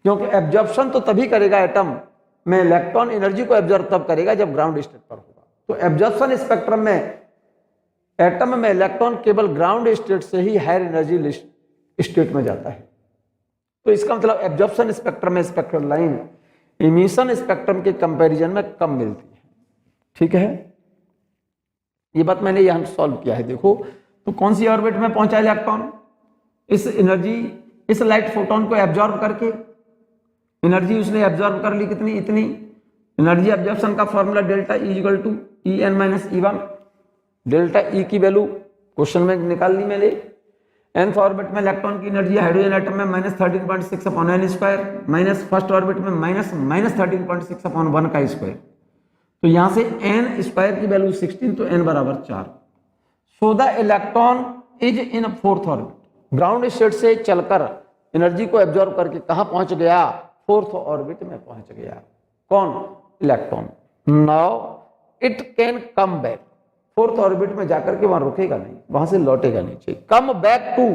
क्योंकि एब्जॉर्प्शन तो तभी करेगा एटम में इलेक्ट्रॉन एनर्जी को एब्जॉर्ब तब करेगा जब ग्राउंड स्टेट पर होगा। तो एब्जॉर्प्शन स्पेक्ट्रम में एटम में इलेक्ट्रॉन केवल ग्राउंड स्टेट से ही हायर एनर्जी स्टेट में जाता है। तो इसका मतलब एब्जॉर्प्शन स्पेक्ट्रम में स्पेक्ट्रल लाइन इमिशन स्पेक्ट्रम के कंपैरिजन में कम मिलती है। ठीक है, ये बात मैंने यहां सॉल्व किया है। देखो तो कौन सी ऑर्बिट में पहुंचा इलेक्ट्रॉन, इस एनर्जी इस लाइट फोटोन को एब्जॉर्ब करके एनर्जी उसने एब्जॉर्ब कर ली कितनी, इतनी। एनर्जी एब्जॉर्प्शन का formula delta E equal to E N minus E one. Delta E की वैल्यू क्वेश्चन में निकाल ली मैंने। nth ऑर्बिट में इलेक्ट्रॉन की एनर्जी हाइड्रोजन एटम में -13.6 upon N square, minus first orbit में -13.6 अपॉन 1 का स्क्वायर। तो यहां से n स्क्वायर की वैल्यू 16, तो n बराबर 4। So the electron is in fourth orbit. Ground state से चलकर एनर्जी को एब्जॉर्ब करके कहां पहुंच गया, फोर्थ ऑर्बिट में पहुंच गया। कौन, electron. Now it can come back, fourth orbit में जाकर के वहां रुकेगा नहीं, वहां से लौटेगा नीचे। कम बैक टू,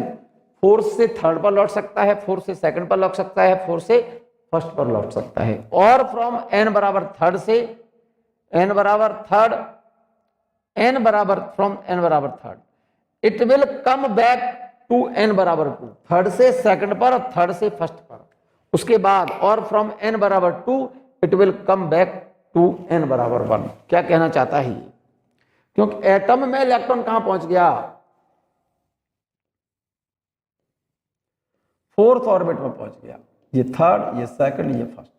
फोर्थ से थर्ड पर लौट सकता है, फोर्थ से सेकंड पर लौट सकता है, फोर्थ से फर्स्ट पर लौट सकता है। और फ्रॉम n बराबर थर्ड से n बराबर थर्ड, n बराबर फ्रॉम n बराबर third, it will come back to n बराबर 2, थर्ड से सेकंड पर और थर्ड से फर्स्ट पर। उसके बाद और फ्रॉम n बराबर 2 it will come back to n बराबर 1। क्या कहना चाहता है ये, क्योंकि एटम में इलेक्ट्रॉन कहां पहुंच गया, फोर्थ ऑर्बिट में पहुंच गया। ये थर्ड, ये सेकंड, ये फर्स्ट।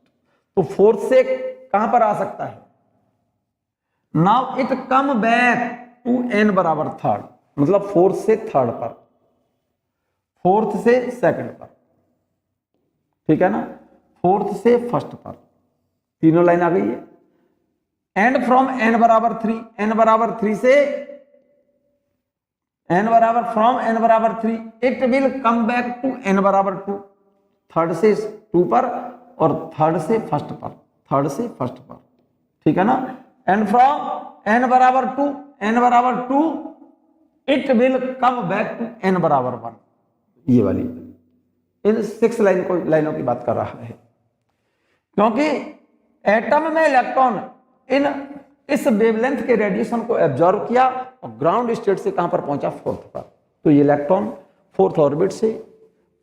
तो फोर्थ से कहां पर आ सकता है, now it come back to n बराबर थर्ड, मतलब फोर्थ से थर्ड पर, फोर्थ से सेकंड पर, ठीक है ना, फोर्थ से फर्स्ट पर, तीनों लाइन आ गई है। एंड फ्रॉम n बराबर 3, n बराबर 3 से n बराबर फ्रॉम n बराबर 3 it will come back to n बराबर 2, थर्ड से 2 पर और थर्ड से फर्स्ट पर, थर्ड से फर्स्ट पर, ठीक है ना। एंड फ्रॉम n बराबर 2, n बराबर 2 it will come back to n बराबर 1। ये वाली इन 6 लाइनों की बात कर रहा है, क्योंकि एटम में इलेक्ट्रॉन इस वेवलेंथ के रेडिएशन को एब्जॉर्ब किया और ग्राउंड स्टेट से कहां पर पहुंचा, फोर्थ पर। तो ये इलेक्ट्रॉन फोर्थ ऑर्बिट से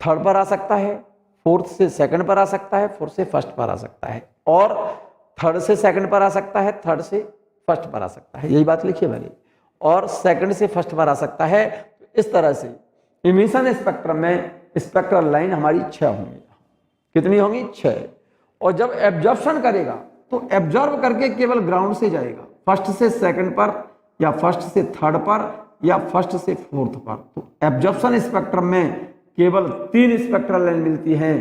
थर्ड पर आ सकता है, फोर्थ से सेकंड पर आ सकता है, फोर्थ से फर्स्ट पर आ सकता है, और थर्ड से सेकंड पर आ सकता है, थर्ड से फर्स्ट पर आ सकता है। यही बात लिखिए मैंने, और सेकंड से फर्स्ट पर आ सकता है। इस तरह से इमिशन स्पेक्ट्रम में स्पेक्ट्रल लाइन हमारी 6 होंगी। कितनी होंगी, 6। और जब एब्जॉर्प्शन करेगा तो एब्जॉर्ब करके केवल ग्राउंड से जाएगा, फर्स्ट से सेकंड पर या फर्स्ट से थर्ड पर या फर्स्ट से फोर्थ पर। तो एब्जॉर्प्शन स्पेक्ट्रम में केवल 3 स्पेक्ट्रल लाइन मिलती हैं,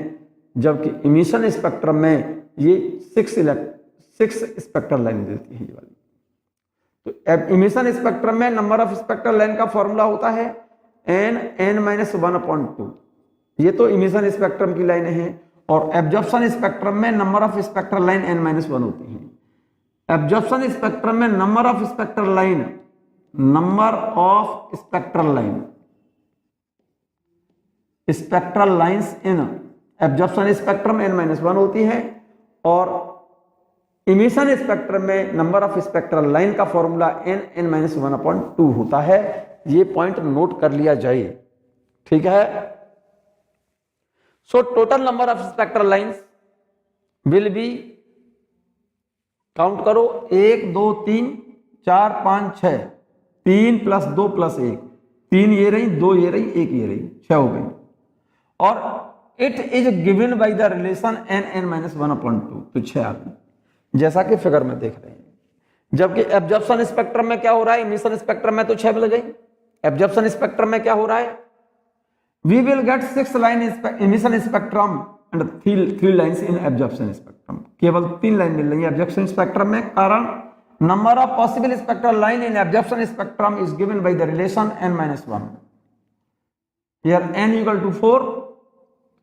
जबकि इमिशन स्पेक्ट्रम में ये 6 स्पेक्ट्रल लाइन मिलती है ये वाली। तो इमिशन स्पेक्ट्रम में नंबर ऑफ स्पेक्ट्रल लाइन का फॉर्मूला होता है n-1/2। ये तो इमिशन स्पेक्ट्रम की लाइनें हैं। और एब्जॉर्प्शन स्पेक्ट्रम में number of spectral line n-1 होती है। एब्जॉर्प्शन स्पेक्ट्रम में number of spectral line spectral lines in absorption spectrum n-1 होती है। और इमिशन स्पेक्ट्रम में नंबर ऑफ स्पेक्ट्रल लाइन का फॉर्मूला n-1/2 होता है। ये पॉइंट नोट कर लिया जाए, ठीक है। So total number of spectral lines will be, count करो, 1 2 3 4 5 6, 3 + 2 + 1, 3 ये रही, 2 ये रही, 1 ये रही, 6 हो गई। और it is given by the relation n-1/2, तो 6 आ गई, जैसा कि फिगर में देख रहे हैं। जबकि एब्जॉर्प्शन स्पेक्ट्रम में क्या हो रहा है, इमिशन स्पेक्ट्रम में तो 6 मिल गई। एब्जॉर्प्शन स्पेक्ट्रम में क्या हो रहा है, we will get 6 line emission spectrum and 3 lines in absorption spectrum। केवल 3 लाइन मिल रही है एब्जॉर्प्शन स्पेक्ट्रम में, कारण number of possible spectral line in absorption spectrum is given by the relation n-1। Here n = 4,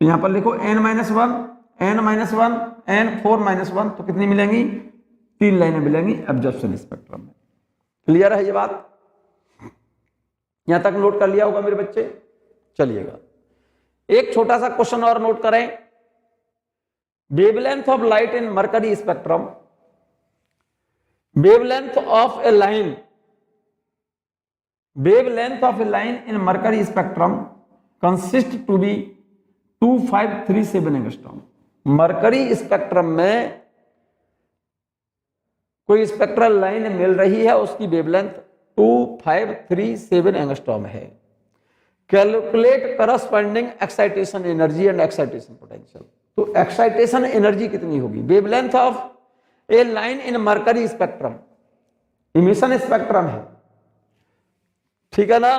तो यहां पर लिखो n-1, n-1, n4-1, तो कितनी मिलेंगी, 3 लाइनें मिलेंगी एब्जॉर्प्शन स्पेक्ट्रम में। क्लियर है ये बात, यहां तक नोट कर लिया होगा मेरे बच्चे। चलिएगा एक छोटा सा क्वेश्चन और नोट करें। Wavelength of light in mercury spectrum, wavelength of A line wavelength of a line in mercury spectrum consists to be 2537 angstrom. Mercury spectrum में कोई स्पेक्ट्रल लाइन मिल रही है, उसकी वेवलेंथ 2537 एंगस्ट्रॉम है। Calculate corresponding excitation energy and excitation potential. तो excitation energy कितनी होगी? Wavelength of A line in mercury spectrum, emission spectrum है, ठीक है ना,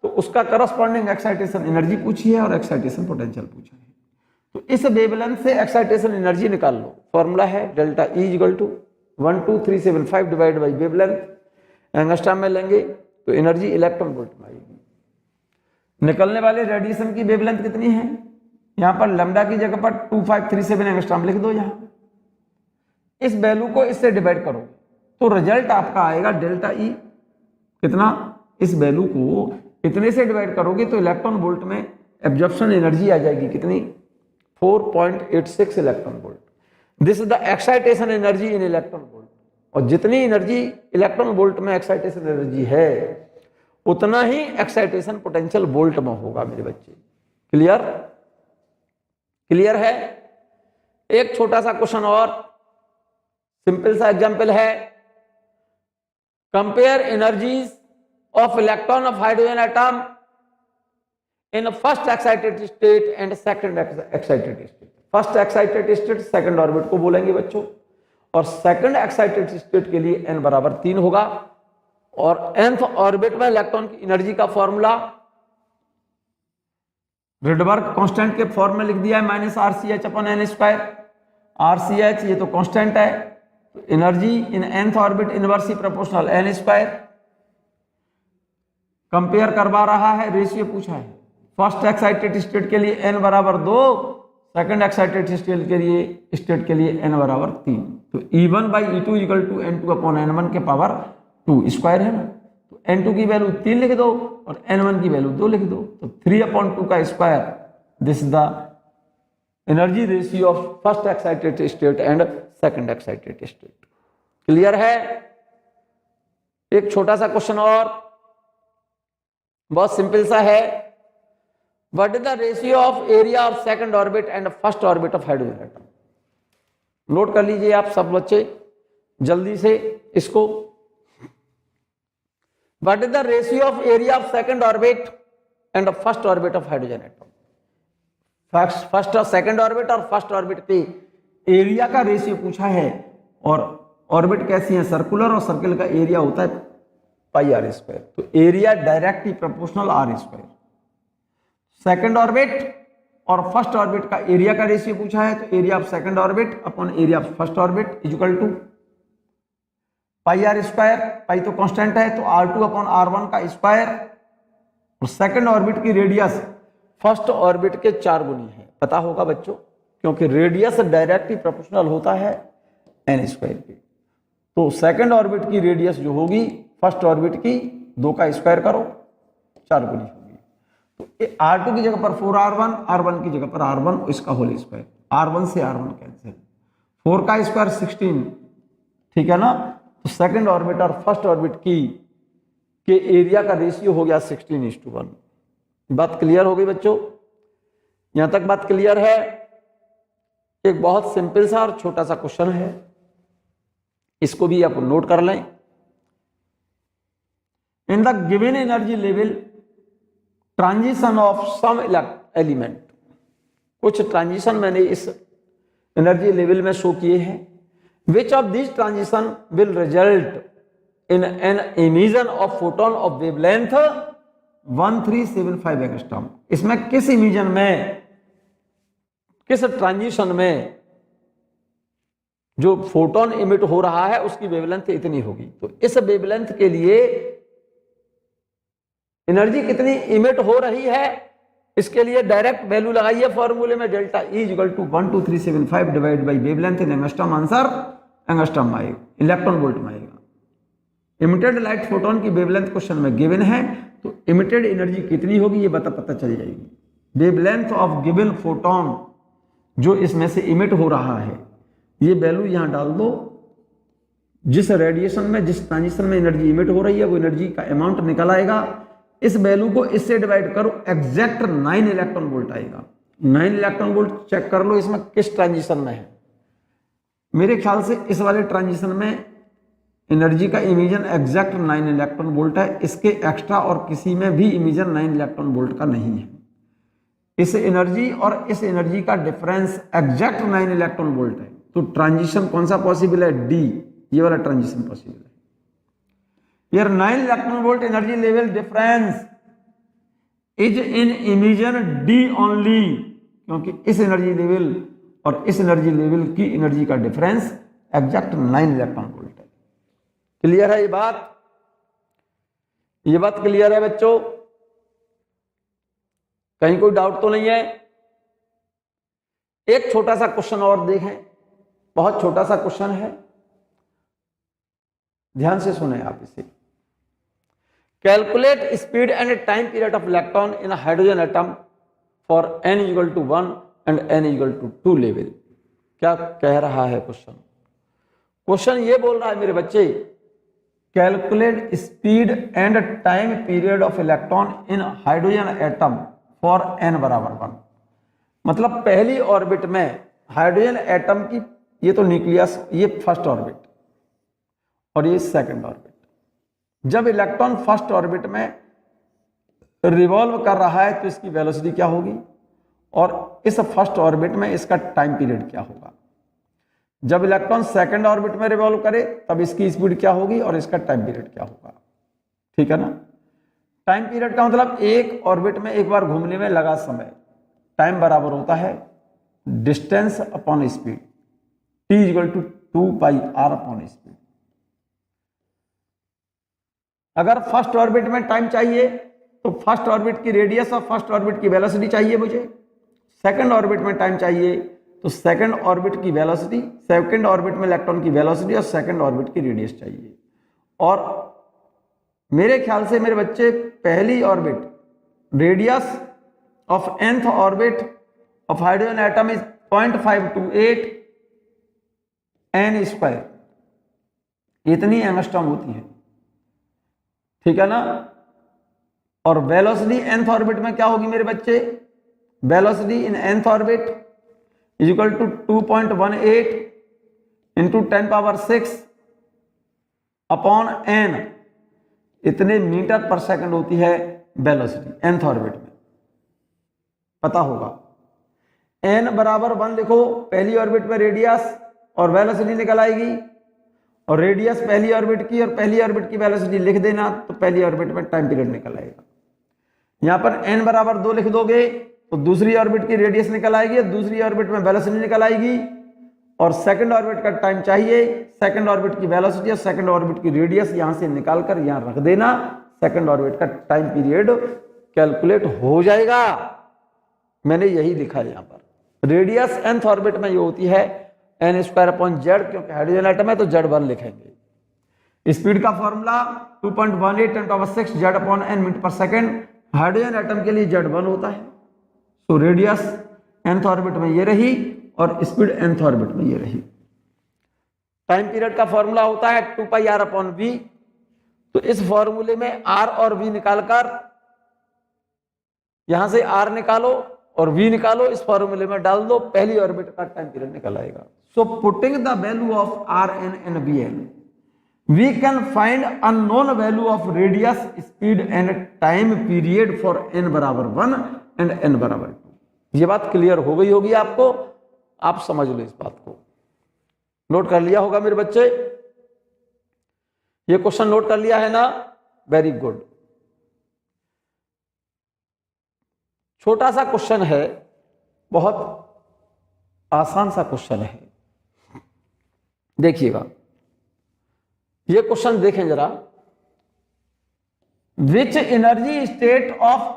तो उसका करस्पॉन्डिंग एक्साइटेशन एनर्जी पूछी है और एक्साइटेशन पोटेंशियल पूछा है। तो इस वेवलेंथ से एक्साइटेशन एनर्जी निकाल लो। फॉर्मूला है delta E equal to 12375 divide by wavelength, angstrom में लेंगे तो एनर्जी इलेक्ट्रॉन वोल्ट में आएगी। निकलने वाले रेडिएशन की वेवलेंथ कितनी है? यहां पर लैम्डा की जगह पर 2537 एंगस्ट्रॉम लिख दो। यहां इस वैल्यू को इससे डिवाइड करो तो रिजल्ट आपका आएगा डेल्टा E कितना? इस वैल्यू को इतने से डिवाइड करोगे तो इलेक्ट्रॉन वोल्ट में एब्जॉर्प्शन एनर्जी आ जाएगी कितनी? 4.86 electron volt. This is the excitation energy in electron volt. और जितनी एनर्जी इलेक्ट्रॉन वोल्ट में एक्साइटेशन एनर्जी है उतना ही एक्साइटेशन पोटेंशियल वोल्ट में होगा मेरे बच्चे। क्लियर? क्लियर है? एक छोटा सा क्वेश्चन और, सिंपल सा एग्जांपल है। Compare energies of electron of hydrogen atom in first excited state and second excited state। First excited state second orbit को बोलेंगे बच्चों, और सेकंड एक्साइटेड स्टेट के लिए n बराबर 3 होगा। और nth ऑर्बिट में इलेक्ट्रॉन की एनर्जी का फॉर्मूला रिडबर्ग कांस्टेंट के फॉर्म में लिख दिया है -RCH अपन n²। RCH ये तो कांस्टेंट है, तो energy in nth orbit inversely proportional n²। Compare करवा रहा है, रेशियो पूछा है। फर्स्ट एक्साइटेड स्टेट के लिए n बराबर 2, सेकंड एक्साइटेड स्टेट के लिए n बराबर 3। तो E1 by E2 equal to N2 upon N1 के पावर 2 स्क्वायर है ना। तो N2 की वैल्यू 3 लिख दो और N1 की वैल्यू 2 लिख दो, तो 3/2 का square. This is the energy ratio of first excited state and second excited state. Clear है? एक छोटा सा क्वेश्चन और, बहुत सिंपल सा है। What is the ratio of area of second orbit and first orbit of hydrogen atom? Note कर लीजिए आप सब बच्चे जल्दी से इसको। What is the ratio of area of second orbit and first orbit of hydrogen atom? First और second orbit और फर्स्ट ऑर्बिट के एरिया का रेशियो पूछा है। और ऑर्बिट कैसी है? सर्कुलर, और सर्कल का एरिया होता है πr²। तो area directly proportional r²। Second orbit और फर्स्ट ऑर्बिट का एरिया का रेशियो पूछा है, तो area of second orbit upon area of first orbit is equal to πr²। Pi तो कांस्टेंट है, तो r2 अपॉन r1 का स्क्वायर। और सेकंड ऑर्बिट की रेडियस फर्स्ट ऑर्बिट के 4 गुनी है, पता होगा बच्चों, क्योंकि रेडियस डायरेक्टली प्रोपोर्शनल होता है n² के। तो सेकंड ऑर्बिट की रेडियस जो होगी फर्स्ट ऑर्बिट की 2 का स्क्वायर करो, 4 गुनी होगी। तो R2 की जगह पर 4r1, r1 की जगह पर r1, इसका होल स्क्वायर। r1 से r1 कैंसिल, 4 का स्क्वायर 16, ठीक है ना। तो सेकंड ऑर्बिट और फर्स्ट ऑर्बिट की के एरिया का रेशियो हो गया 16:1। बात क्लियर हो गई बच्चों? यहां तक बात क्लियर है? एक बहुत सिंपल सा और छोटा सा क्वेश्चन है, इसको भी आप नोट कर लें। In the given energy level, transition of some element, कुछ ट्रांजिशन मैंने इस एनर्जी लेवल में शो किए हैं। Which of these transition will result in an emission of photon of wavelength 1375 angstrom? इसमें किस इमिशन में, किस ट्रांजिशन में जो फोटोन इमिट हो रहा है उसकी वेवलेंथ इतनी होगी। तो इस वेवलेंथ के लिए एनर्जी कितनी इमिट हो रही है, इसके लिए डायरेक्ट वैल्यू लगाइए फॉर्मूले में, delta E equal to 12375 divide by wavelength in angstrom. Answer angstrom में आएगा, इलेक्ट्रॉन वोल्ट में आएगा। इमिटेड लाइट फोटोन की वेवलेंथ क्वेश्चन में गिवन है, तो इमिटेड एनर्जी कितनी होगी ये पता चल जाएगी। वेवलेंथ ऑफ गिवन फोटोन जो इसमें से इमिट हो रहा है, ये वैल्यू यहां डाल दो, जिस रेडिएशन में, जिस ट्रांजिशन में एनर्जी इमिट हो रही है वो एनर्जी का अमाउंट निकल आएगा। इस वैल्यू को इससे डिवाइड करो, एग्जैक्ट 9 इलेक्ट्रॉन वोल्ट आएगा। 9 इलेक्ट्रॉन वोल्ट चेक कर लो इसमें किस ट्रांजिशन में है। मेरे ख्याल से इस वाले ट्रांजिशन में एनर्जी का इमिजन एग्जैक्ट 9 इलेक्ट्रॉन वोल्ट है। इसके एक्स्ट्रा और किसी में भी इमिजन 9 इलेक्ट्रॉन वोल्ट का नहीं है। इस एनर्जी और इस एनर्जी का डिफरेंस एग्जैक्ट 9 इलेक्ट्रॉन वोल्ट है। तो ट्रांजिशन कौन सा पॉसिबल है? डी, ये वाला ट्रांजिशन पॉसिबल है। Here 9 electron volt energy level difference is in emission D only, क्योंकि इस एनर्जी लेवल और इस एनर्जी लेवल की एनर्जी का डिफरेंस एग्जैक्ट 9 इलेक्ट्रॉन वोल्ट है। क्लियर है ये बात? ये बात क्लियर है बच्चों? कहीं कोई डाउट तो नहीं है? एक छोटा सा क्वेश्चन और देखें, बहुत छोटा सा क्वेश्चन है, ध्यान से सुने आप इसे। Calculate speed and time period of electron in a hydrogen atom for n equal to 1 and n equal to 2 level। क्या कह रहा है क्वेश्चन? क्वेश्चन ये बोल रहा है मेरे बच्चे, calculate speed and time period of electron in hydrogen atom for n बराबर 1। मतलब पहली ऑर्बिट में हाइड्रोजन एटम की, ये तो न्यूक्लियस, ये फर्स्ट ऑर्बिट और ये सेकंड ऑर्बिट। जब इलेक्ट्रॉन फर्स्ट ऑर्बिट में रिवॉल्व कर रहा है तो इसकी वेलोसिटी क्या होगी, और इस फर्स्ट ऑर्बिट में इसका टाइम पीरियड क्या होगा। जब इलेक्ट्रॉन सेकंड ऑर्बिट में रिवॉल्व करे तब इसकी स्पीड क्या होगी और इसका टाइम पीरियड क्या होगा। ठीक है ना? टाइम पीरियड का मतलब एक ऑर्बिट में एक बार घूमने में लगा समय। टाइम बराबर होता है distance upon speed, t equal to 2πr upon speed. अगर फर्स्ट ऑर्बिट में टाइम चाहिए तो फर्स्ट ऑर्बिट की रेडियस और फर्स्ट ऑर्बिट की वेलोसिटी चाहिए मुझे। सेकंड ऑर्बिट में टाइम चाहिए तो सेकंड ऑर्बिट की वेलोसिटी, सेकंड ऑर्बिट में इलेक्ट्रॉन की वेलोसिटी और सेकंड ऑर्बिट की रेडियस चाहिए। और मेरे ख्याल से मेरे बच्चे, पहली orbit radius of nth orbit of hydrogen atom is 0.528 n square, इतनी एंगस्ट्रॉम होती है। ठीक है ना? और वेलोसिटी nth ऑर्बिट में क्या होगी मेरे बच्चे? Velocity in nth orbit is equal to 2.18 into 10⁻6 upon n, इतने मीटर पर सेकंड होती है वेलोसिटी nth ऑर्बिट में, पता होगा। n बराबर 1 लिखो, पहली ऑर्बिट में रेडियस और वेलोसिटी निकल आएगी, और रेडियस पहली ऑर्बिट की और पहली ऑर्बिट की वेलोसिटी लिख देना तो पहली ऑर्बिट में टाइम पीरियड निकल आएगा। यहां पर n बराबर 2 लिख दोगे तो दूसरी ऑर्बिट की रेडियस निकल आएगी, दूसरी ऑर्बिट में वेलोसिटी निकल आएगी, और सेकंड ऑर्बिट का टाइम चाहिए, सेकंड ऑर्बिट की वेलोसिटी और सेकंड ऑर्बिट की रेडियस यहां से निकालकर यहां रख देना, सेकंड ऑर्बिट का टाइम पीरियड कैलकुलेट हो जाएगा। मैंने यही लिखा है यहां पर। रेडियस nth ऑर्बिट में ये होती है n स्क्वायर अपॉन जेड, क्योंकि हाइड्रोजन एटम है तो Z1 लिखेंगे। स्पीड का formula 2.18 10⁻6 Z upon n metre पर सेकंड, हाइड्रोजन एटम के लिए Z1 होता है। तो रेडियस nth ऑर्बिट में ये रही और स्पीड nth ऑर्बिट में ये रही। टाइम पीरियड का फॉर्मूला होता है 2πr अपॉन v। तो इस फॉर्मूले में r और v निकालकर, यहां से r निकालो और v निकालो, इस फॉर्मूले में डाल दो, पहली ऑर्बिट का टाइम पीरियड निकल आएगा। So putting the value of Rn and Vn, we can find unknown value of radius, speed and time period for n बराबर 1 and n बराबर 2। ये बात क्लियर हो गई होगी आपको, आप समझ लो इस बात को। नोट कर लिया होगा मेरे बच्चे? ये क्वेश्चन नोट कर लिया है ना? Very good. छोटा सा क्वेश्चन है, बहुत आसान सा क्वेश्चन है, देखिएगा। ये क्वेश्चन देखें जरा। Which energy state of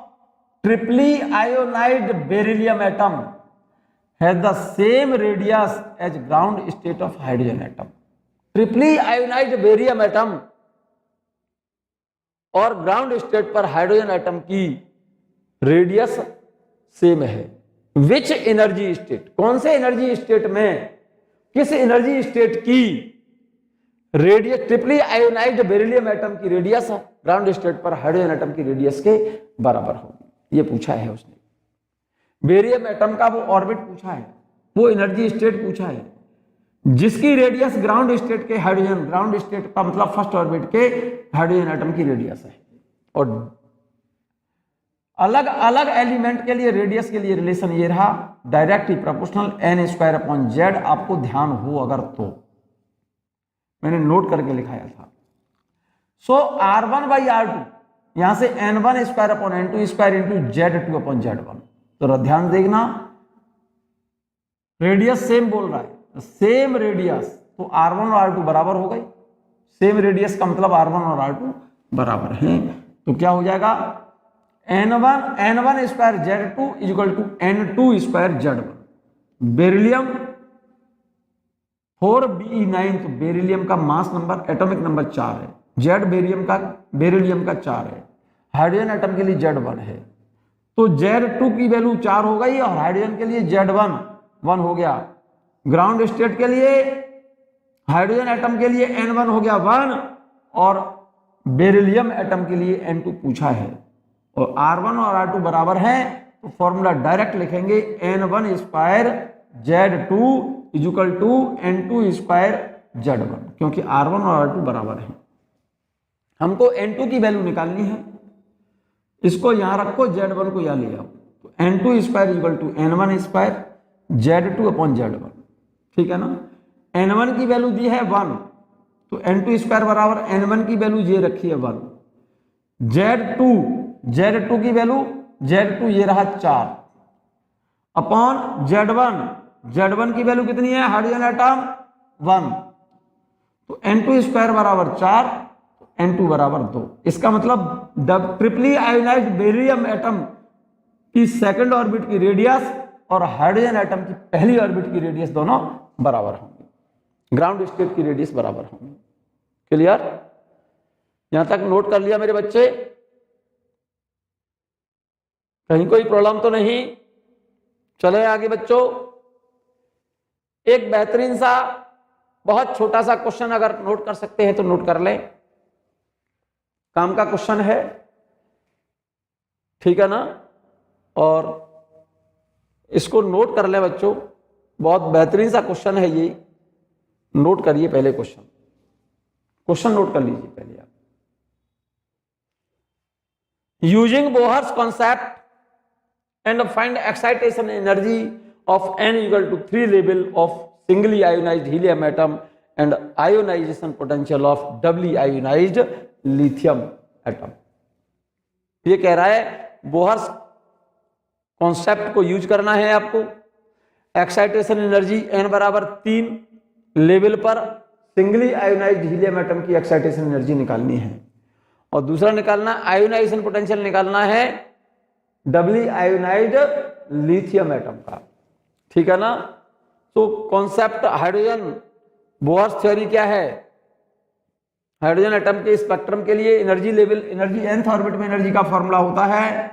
triply ionised beryllium atom has the same radius as ground state of hydrogen atom. Triply ionised beryllium atom और ग्राउंड स्टेट पर हाइड्रोजन एटम की रेडियस सेम है। विच एनर्जी स्टेट, कौन से energy state में, किस energy state की radius ट्रिपली ionised beryllium atom की रेडियस ग्राउंड स्टेट पर हाइड्रोजन एटम की रेडियस के बराबर होगी। ये पूछा है उसने। बेरिलियम एटम का वो ऑर्बिट पूछा है, वो एनर्जी स्टेट पूछा है जिसकी रेडियस ग्राउंड स्टेट के हाइड्रोजन, ग्राउंड स्टेट का मतलब फर्स्ट ऑर्बिट के हाइड्रोजन एटम की रेडियस है। और अलग अलग एलिमेंट के लिए रेडियस के लिए रिलेशन ये रहा, डायरेक्टली प्रोपोर्शनल n² z। आपको ध्यान हो अगर तो मैंने नोट करके लिखाया था। सो R1/R2 यहां से n1² इंटू Z2/Z1। तो ध्यान देखना, रेडियस सेम बोल रहा है, सेम रेडियस, तो R1 और R2 बराबर हो गए। सेम रेडियस का मतलब R1 और R2 बराबर हैं। तो क्या हो जाएगा, n1² Z2 n2² Z1। Beryllium 4Be9, तो बेरिलियम का मास नंबर, एटॉमिक नंबर 4 है। Z बेरिलियम का 4 है। हाइड्रोजन एटम के लिए Z1 है, तो Z2 की वैल्यू 4 हो गई और हाइड्रोजन के लिए Z1 1 हो गया। ग्राउंड स्टेट के लिए हाइड्रोजन एटम के लिए N1 हो गया 1 और बेरिलियम एटम के लिए N2 पूछा है। और R1 और R2 बराबर हैं, तो फॉर्मूला डायरेक्ट लिखेंगे n1² Z2 n2² Z1, क्योंकि R1 और R2 बराबर हैं। हमको N2 की वैल्यू निकालनी है, इसको यहां रखो, Z1 को यहां ले आओ, तो n2² n1² Z2/Z1, ठीक है ना। n1 की वैल्यू दी है 1, तो n2² बराबर n1 की वैल्यू ये रखी है 1। Z2 की वैल्यू, Z2 ये रहा 4 अपॉन Z1 की वैल्यू कितनी है, हाइड्रोजन एटम 1, तो n2² बराबर 4, n2 बराबर 2। इसका मतलब ट्रिपली आयोनाइज्ड बेरिलियम एटम की सेकंड ऑर्बिट की रेडियस और हाइड्रोजन एटम की पहली ऑर्बिट की रेडियस दोनों बराबर होंगे, ग्राउंड स्टेट की रेडियस बराबर होंगी। क्लियर? यहां तक नोट कर लिया मेरे बच्चे? कहीं कोई प्रॉब्लम तो नहीं? चले आगे बच्चों। एक बेहतरीन सा बहुत छोटा सा क्वेश्चन अगर नोट कर सकते हैं तो नोट कर लें, काम का क्वेश्चन है, ठीक है ना। और इसको नोट कर लें बच्चों, बहुत बेहतरीन सा क्वेश्चन है ये, नोट करिए पहले क्वेश्चन नोट कर लीजिए पहले आप। Using Bohr's concept and find excitation energy of n equal to 3 level of singly ionized helium atom and ionization potential of doubly ionized lithium atom। ये कह रहा है बोहर्स कॉन्सेप्ट को यूज करना है आपको। एक्साइटेशन एनर्जी n बराबर 3 level पर सिंगली आयोनाइज्ड हीलियम एटम की एक्साइटेशन एनर्जी निकालनी है, और दूसरा निकालना आयोनाइजेशन पोटेंशियल निकालना है डबली आयोनाइज्ड लिथियम एटम का, ठीक है ना। तो कॉन्सेप्ट हाइड्रोजन बोहर्स थ्योरी क्या है, हाइड्रोजन एटम के स्पेक्ट्रम के लिए energy level, energy nth orbit में एनर्जी का फॉर्मूला होता है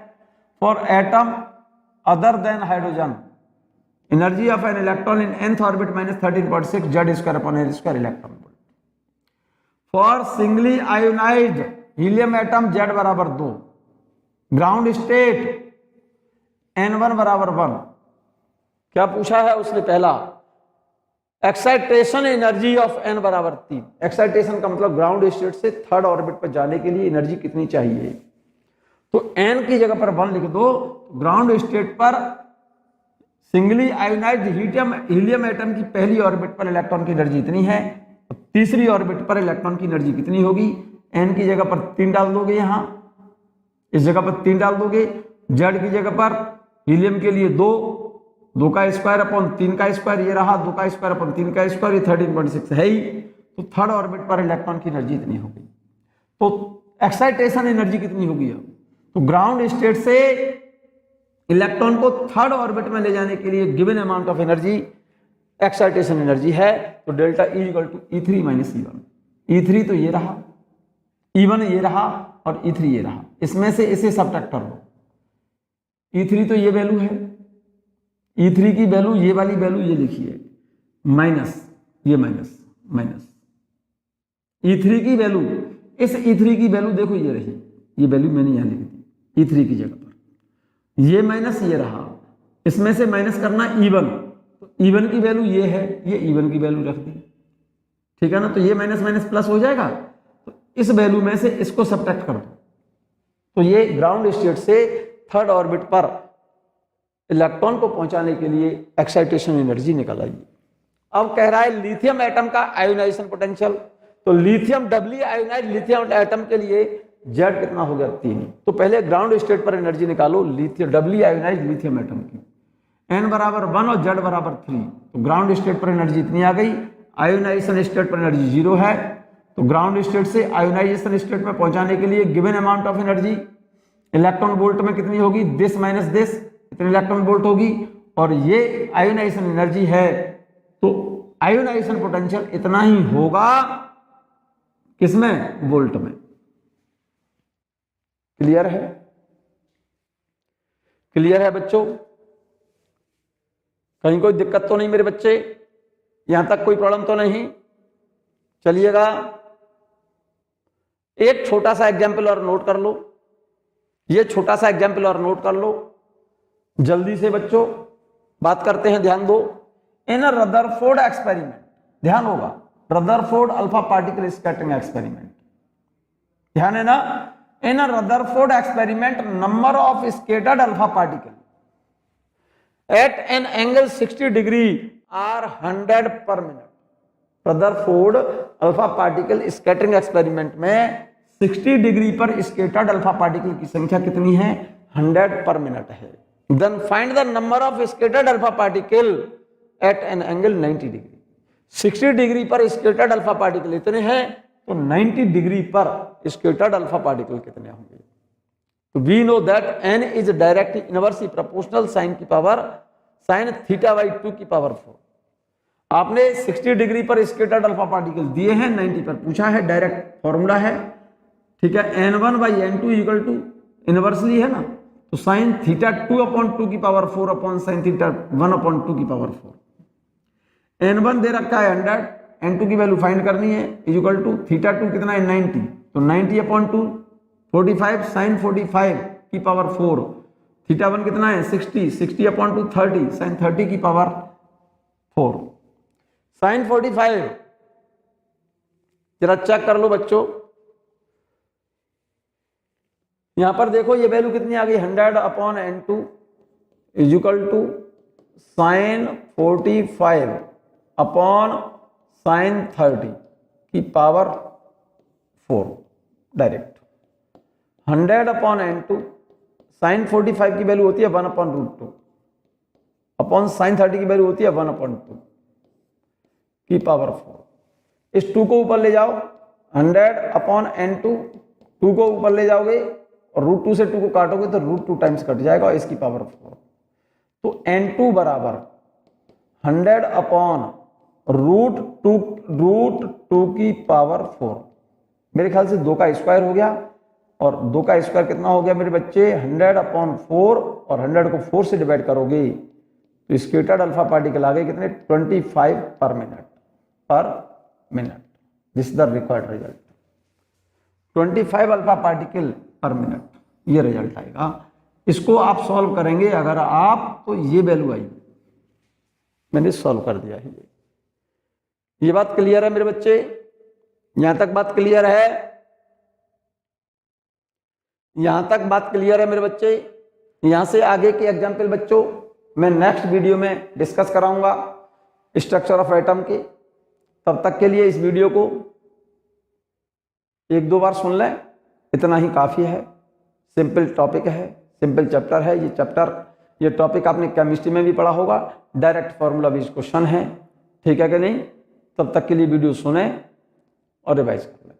for atom other than hydrogen, energy of an electron in nth orbit -13.6 Z2/L2 electron volt. For singly ionised helium atom Z बराबर 2, ground state n1 बराबर 1। क्या पूछा है उसने, पहला एक्साइटेशन एनर्जी ऑफ n बराबर 3। एक्साइटेशन का मतलब ग्राउंड स्टेट से थर्ड ऑर्बिट पर जाने के लिए एनर्जी कितनी चाहिए, तो n की जगह पर 1 लिख दो। ग्राउंड स्टेट पर सिंगली आयोनाइज्ड हीलियम एटम की पहली ऑर्बिट पर इलेक्ट्रॉन की एनर्जी इतनी है, तीसरी ऑर्बिट पर इलेक्ट्रॉन की एनर्जी कितनी होगी, n की जगह पर 3 डाल दोगे, यहां इस जगह पर 3 डाल दोगे, Z की जगह पर हीलियम के लिए 2 का स्क्वायर अपॉन 3 का स्क्वायर, ये रहा 2 का स्क्वायर अपॉन 3 का स्क्वायर, ये 13.6 है ही। तो थर्ड ऑर्बिट पर इलेक्ट्रॉन की एनर्जी इतनी होगी। तो एक्साइटेशन एनर्जी कितनी होगी अब, तो ग्राउंड स्टेट से इलेक्ट्रॉन को थर्ड ऑर्बिट में ले जाने के लिए given amount of energy excitation energy है, तो delta E = E3 - E1। E3 तो ये रहा, E1 ये रहा और E3 ये रहा, इसमें से इसे सबट्रैक्ट कर लो। E3 तो ये वैल्यू है, E3 की वैल्यू, ये वाली वैल्यू ये लिखिए, माइनस, ये माइनस, E3 की वैल्यू, इस E3 की वैल्यू देखो ये रही, ये वैल्यू मैंने यहां लिख दी E3 की जगह पर, ये माइनस ये रहा, इसमें से माइनस करना E1, तो E1 की वैल्यू ये है, ये E1 की वैल्यू रख दी, ठीक है ना। तो ये माइनस माइनस प्लस हो जाएगा, तो इस वैल्यू में से इसको सब्ट्रैक्ट कर दो, तो ये ग्राउंड स्टेट से थर्ड ऑर्बिट पर इलेक्ट्रॉन को पहुंचाने के लिए एक्साइटेशन एनर्जी निकल आई। अब कह रहा है लिथियम एटम का आयोनाइजेशन पोटेंशियल, तो लिथियम डबली आयोनाइज लिथियम एटम के लिए Z कितना हो गया 3। तो पहले ग्राउंड स्टेट पर एनर्जी निकालो लिथियम डबली आयोनाइज लिथियम एटम की, n बराबर 1 और Z बराबर 3, तो ग्राउंड स्टेट पर एनर्जी इतनी आ गई। आयोनाइजेशन स्टेट पर एनर्जी 0 है, तो ग्राउंड स्टेट से आयोनाइजेशन स्टेट में पहुंचाने के लिए given amount of energy electron volt में कितनी होगी, दिस माइनस दिस, इतने इलेक्ट्रॉन वोल्ट होगी, और ये आयोनाइजेशन एनर्जी है, तो आयोनाइजेशन पोटेंशियल इतना ही होगा, किसमें, वोल्ट में। क्लियर है, क्लियर है बच्चों, कहीं कोई दिक्कत तो नहीं मेरे बच्चे, यहां तक कोई प्रॉब्लम तो नहीं। चलिएगा एक छोटा सा एग्जाम्पल और नोट कर लो, ये छोटा सा एग्जाम्पल और नोट कर लो जल्दी से बच्चों, बात करते हैं, ध्यान दो। इन रदरफोर्ड एक्सपेरिमेंट, ध्यान होगा, Rutherford alpha particle scattering experiment, ध्यान है ना। In Rutherford experiment number of scattered alpha particle at an angle 60 degree are 100 पर minute. Rutherford alpha particle scattering experiment में 60 डिग्री पर स्कैटर्ड अल्फा पार्टिकल की संख्या कितनी है, 100 पर मिनट है। Then find the number of scattered alpha particle at an angle 90 degree. 60 degree पर स्कैटर्ड अल्फा पार्टिकल इतने हैं, तो 90 डिग्री पर स्कैटर्ड अल्फा पार्टिकल कितने होंगे। तो we know that n is directly inversely proportional sine की पावर साइन थीटा बाई 2 की पावर 4। आपने 60 डिग्री पर स्कैटर्ड अल्फा पार्टिकल दिए हैं, 90 पर पूछा है, डायरेक्ट फॉर्मूला है, ठीक है। n1 by n2 equal to inversely है ना, तो साइन थीटा 2/2 की पावर 4 अपॉन साइन थीटा 1/2 की पावर 4। n1 दे रखा है 100, n2 की वैल्यू फाइंड करनी है, इक्वल टू थीटा 2 कितना है 90, तो 90/2 45 साइन 45 की पावर 4, थीटा 1 कितना है 60, 60/2 30 साइन 30 की पावर 4। साइन 45 जरा चेक कर लो बच्चों, यहां पर देखो ये वैल्यू कितनी आ गई, 100/n2 equal to sine 45 upon sine 30 की पावर 4। डायरेक्ट 100/n2 साइन 45 की वैल्यू होती है 1/√2 अपॉन साइन 30 की वैल्यू होती है 1/2 की पावर 4। इस 2 को ऊपर ले जाओ, 100/n2, 2 को ऊपर ले जाओगे और √2 से 2 को काटोगे तो √2 टाइम्स कट जाएगा और इसकी पावर 4। तो n2 बराबर 100/√2 की पावर 4, मेरे ख्याल से 2 का स्क्वायर हो गया, और 2 का स्क्वायर कितना हो गया मेरे बच्चे 100/4, और 100 को 4 से डिवाइड करोगे तो स्कैटर्ड अल्फा पार्टिकल आ गए कितने 25 पर minute. This is the required result, 25 alpha particle पर मिनट, ये रिजल्ट आएगा। इसको आप सॉल्व करेंगे अगर आप, तो ये वैल्यू आई, मैंने सॉल्व कर दिया है। ये बात क्लियर है मेरे बच्चे, यहां तक बात क्लियर है, यहां तक बात क्लियर है मेरे बच्चे। यहां से आगे के एग्जाम्पल बच्चों मैं नेक्स्ट वीडियो में डिस्कस कराऊंगा स्ट्रक्चर ऑफ एटम के। तब तक के लिए इस वीडियो को 1-2 बार सुन लें, इतना ही काफ़ी है। सिंपल टॉपिक है, सिंपल चैप्टर है ये टॉपिक आपने केमिस्ट्री में भी पढ़ा होगा, डायरेक्ट फॉर्मूला बेस्ड क्वेश्चन है, ठीक है कि नहीं। तब तक के लिए वीडियो सुने और रिवाइज कर लें।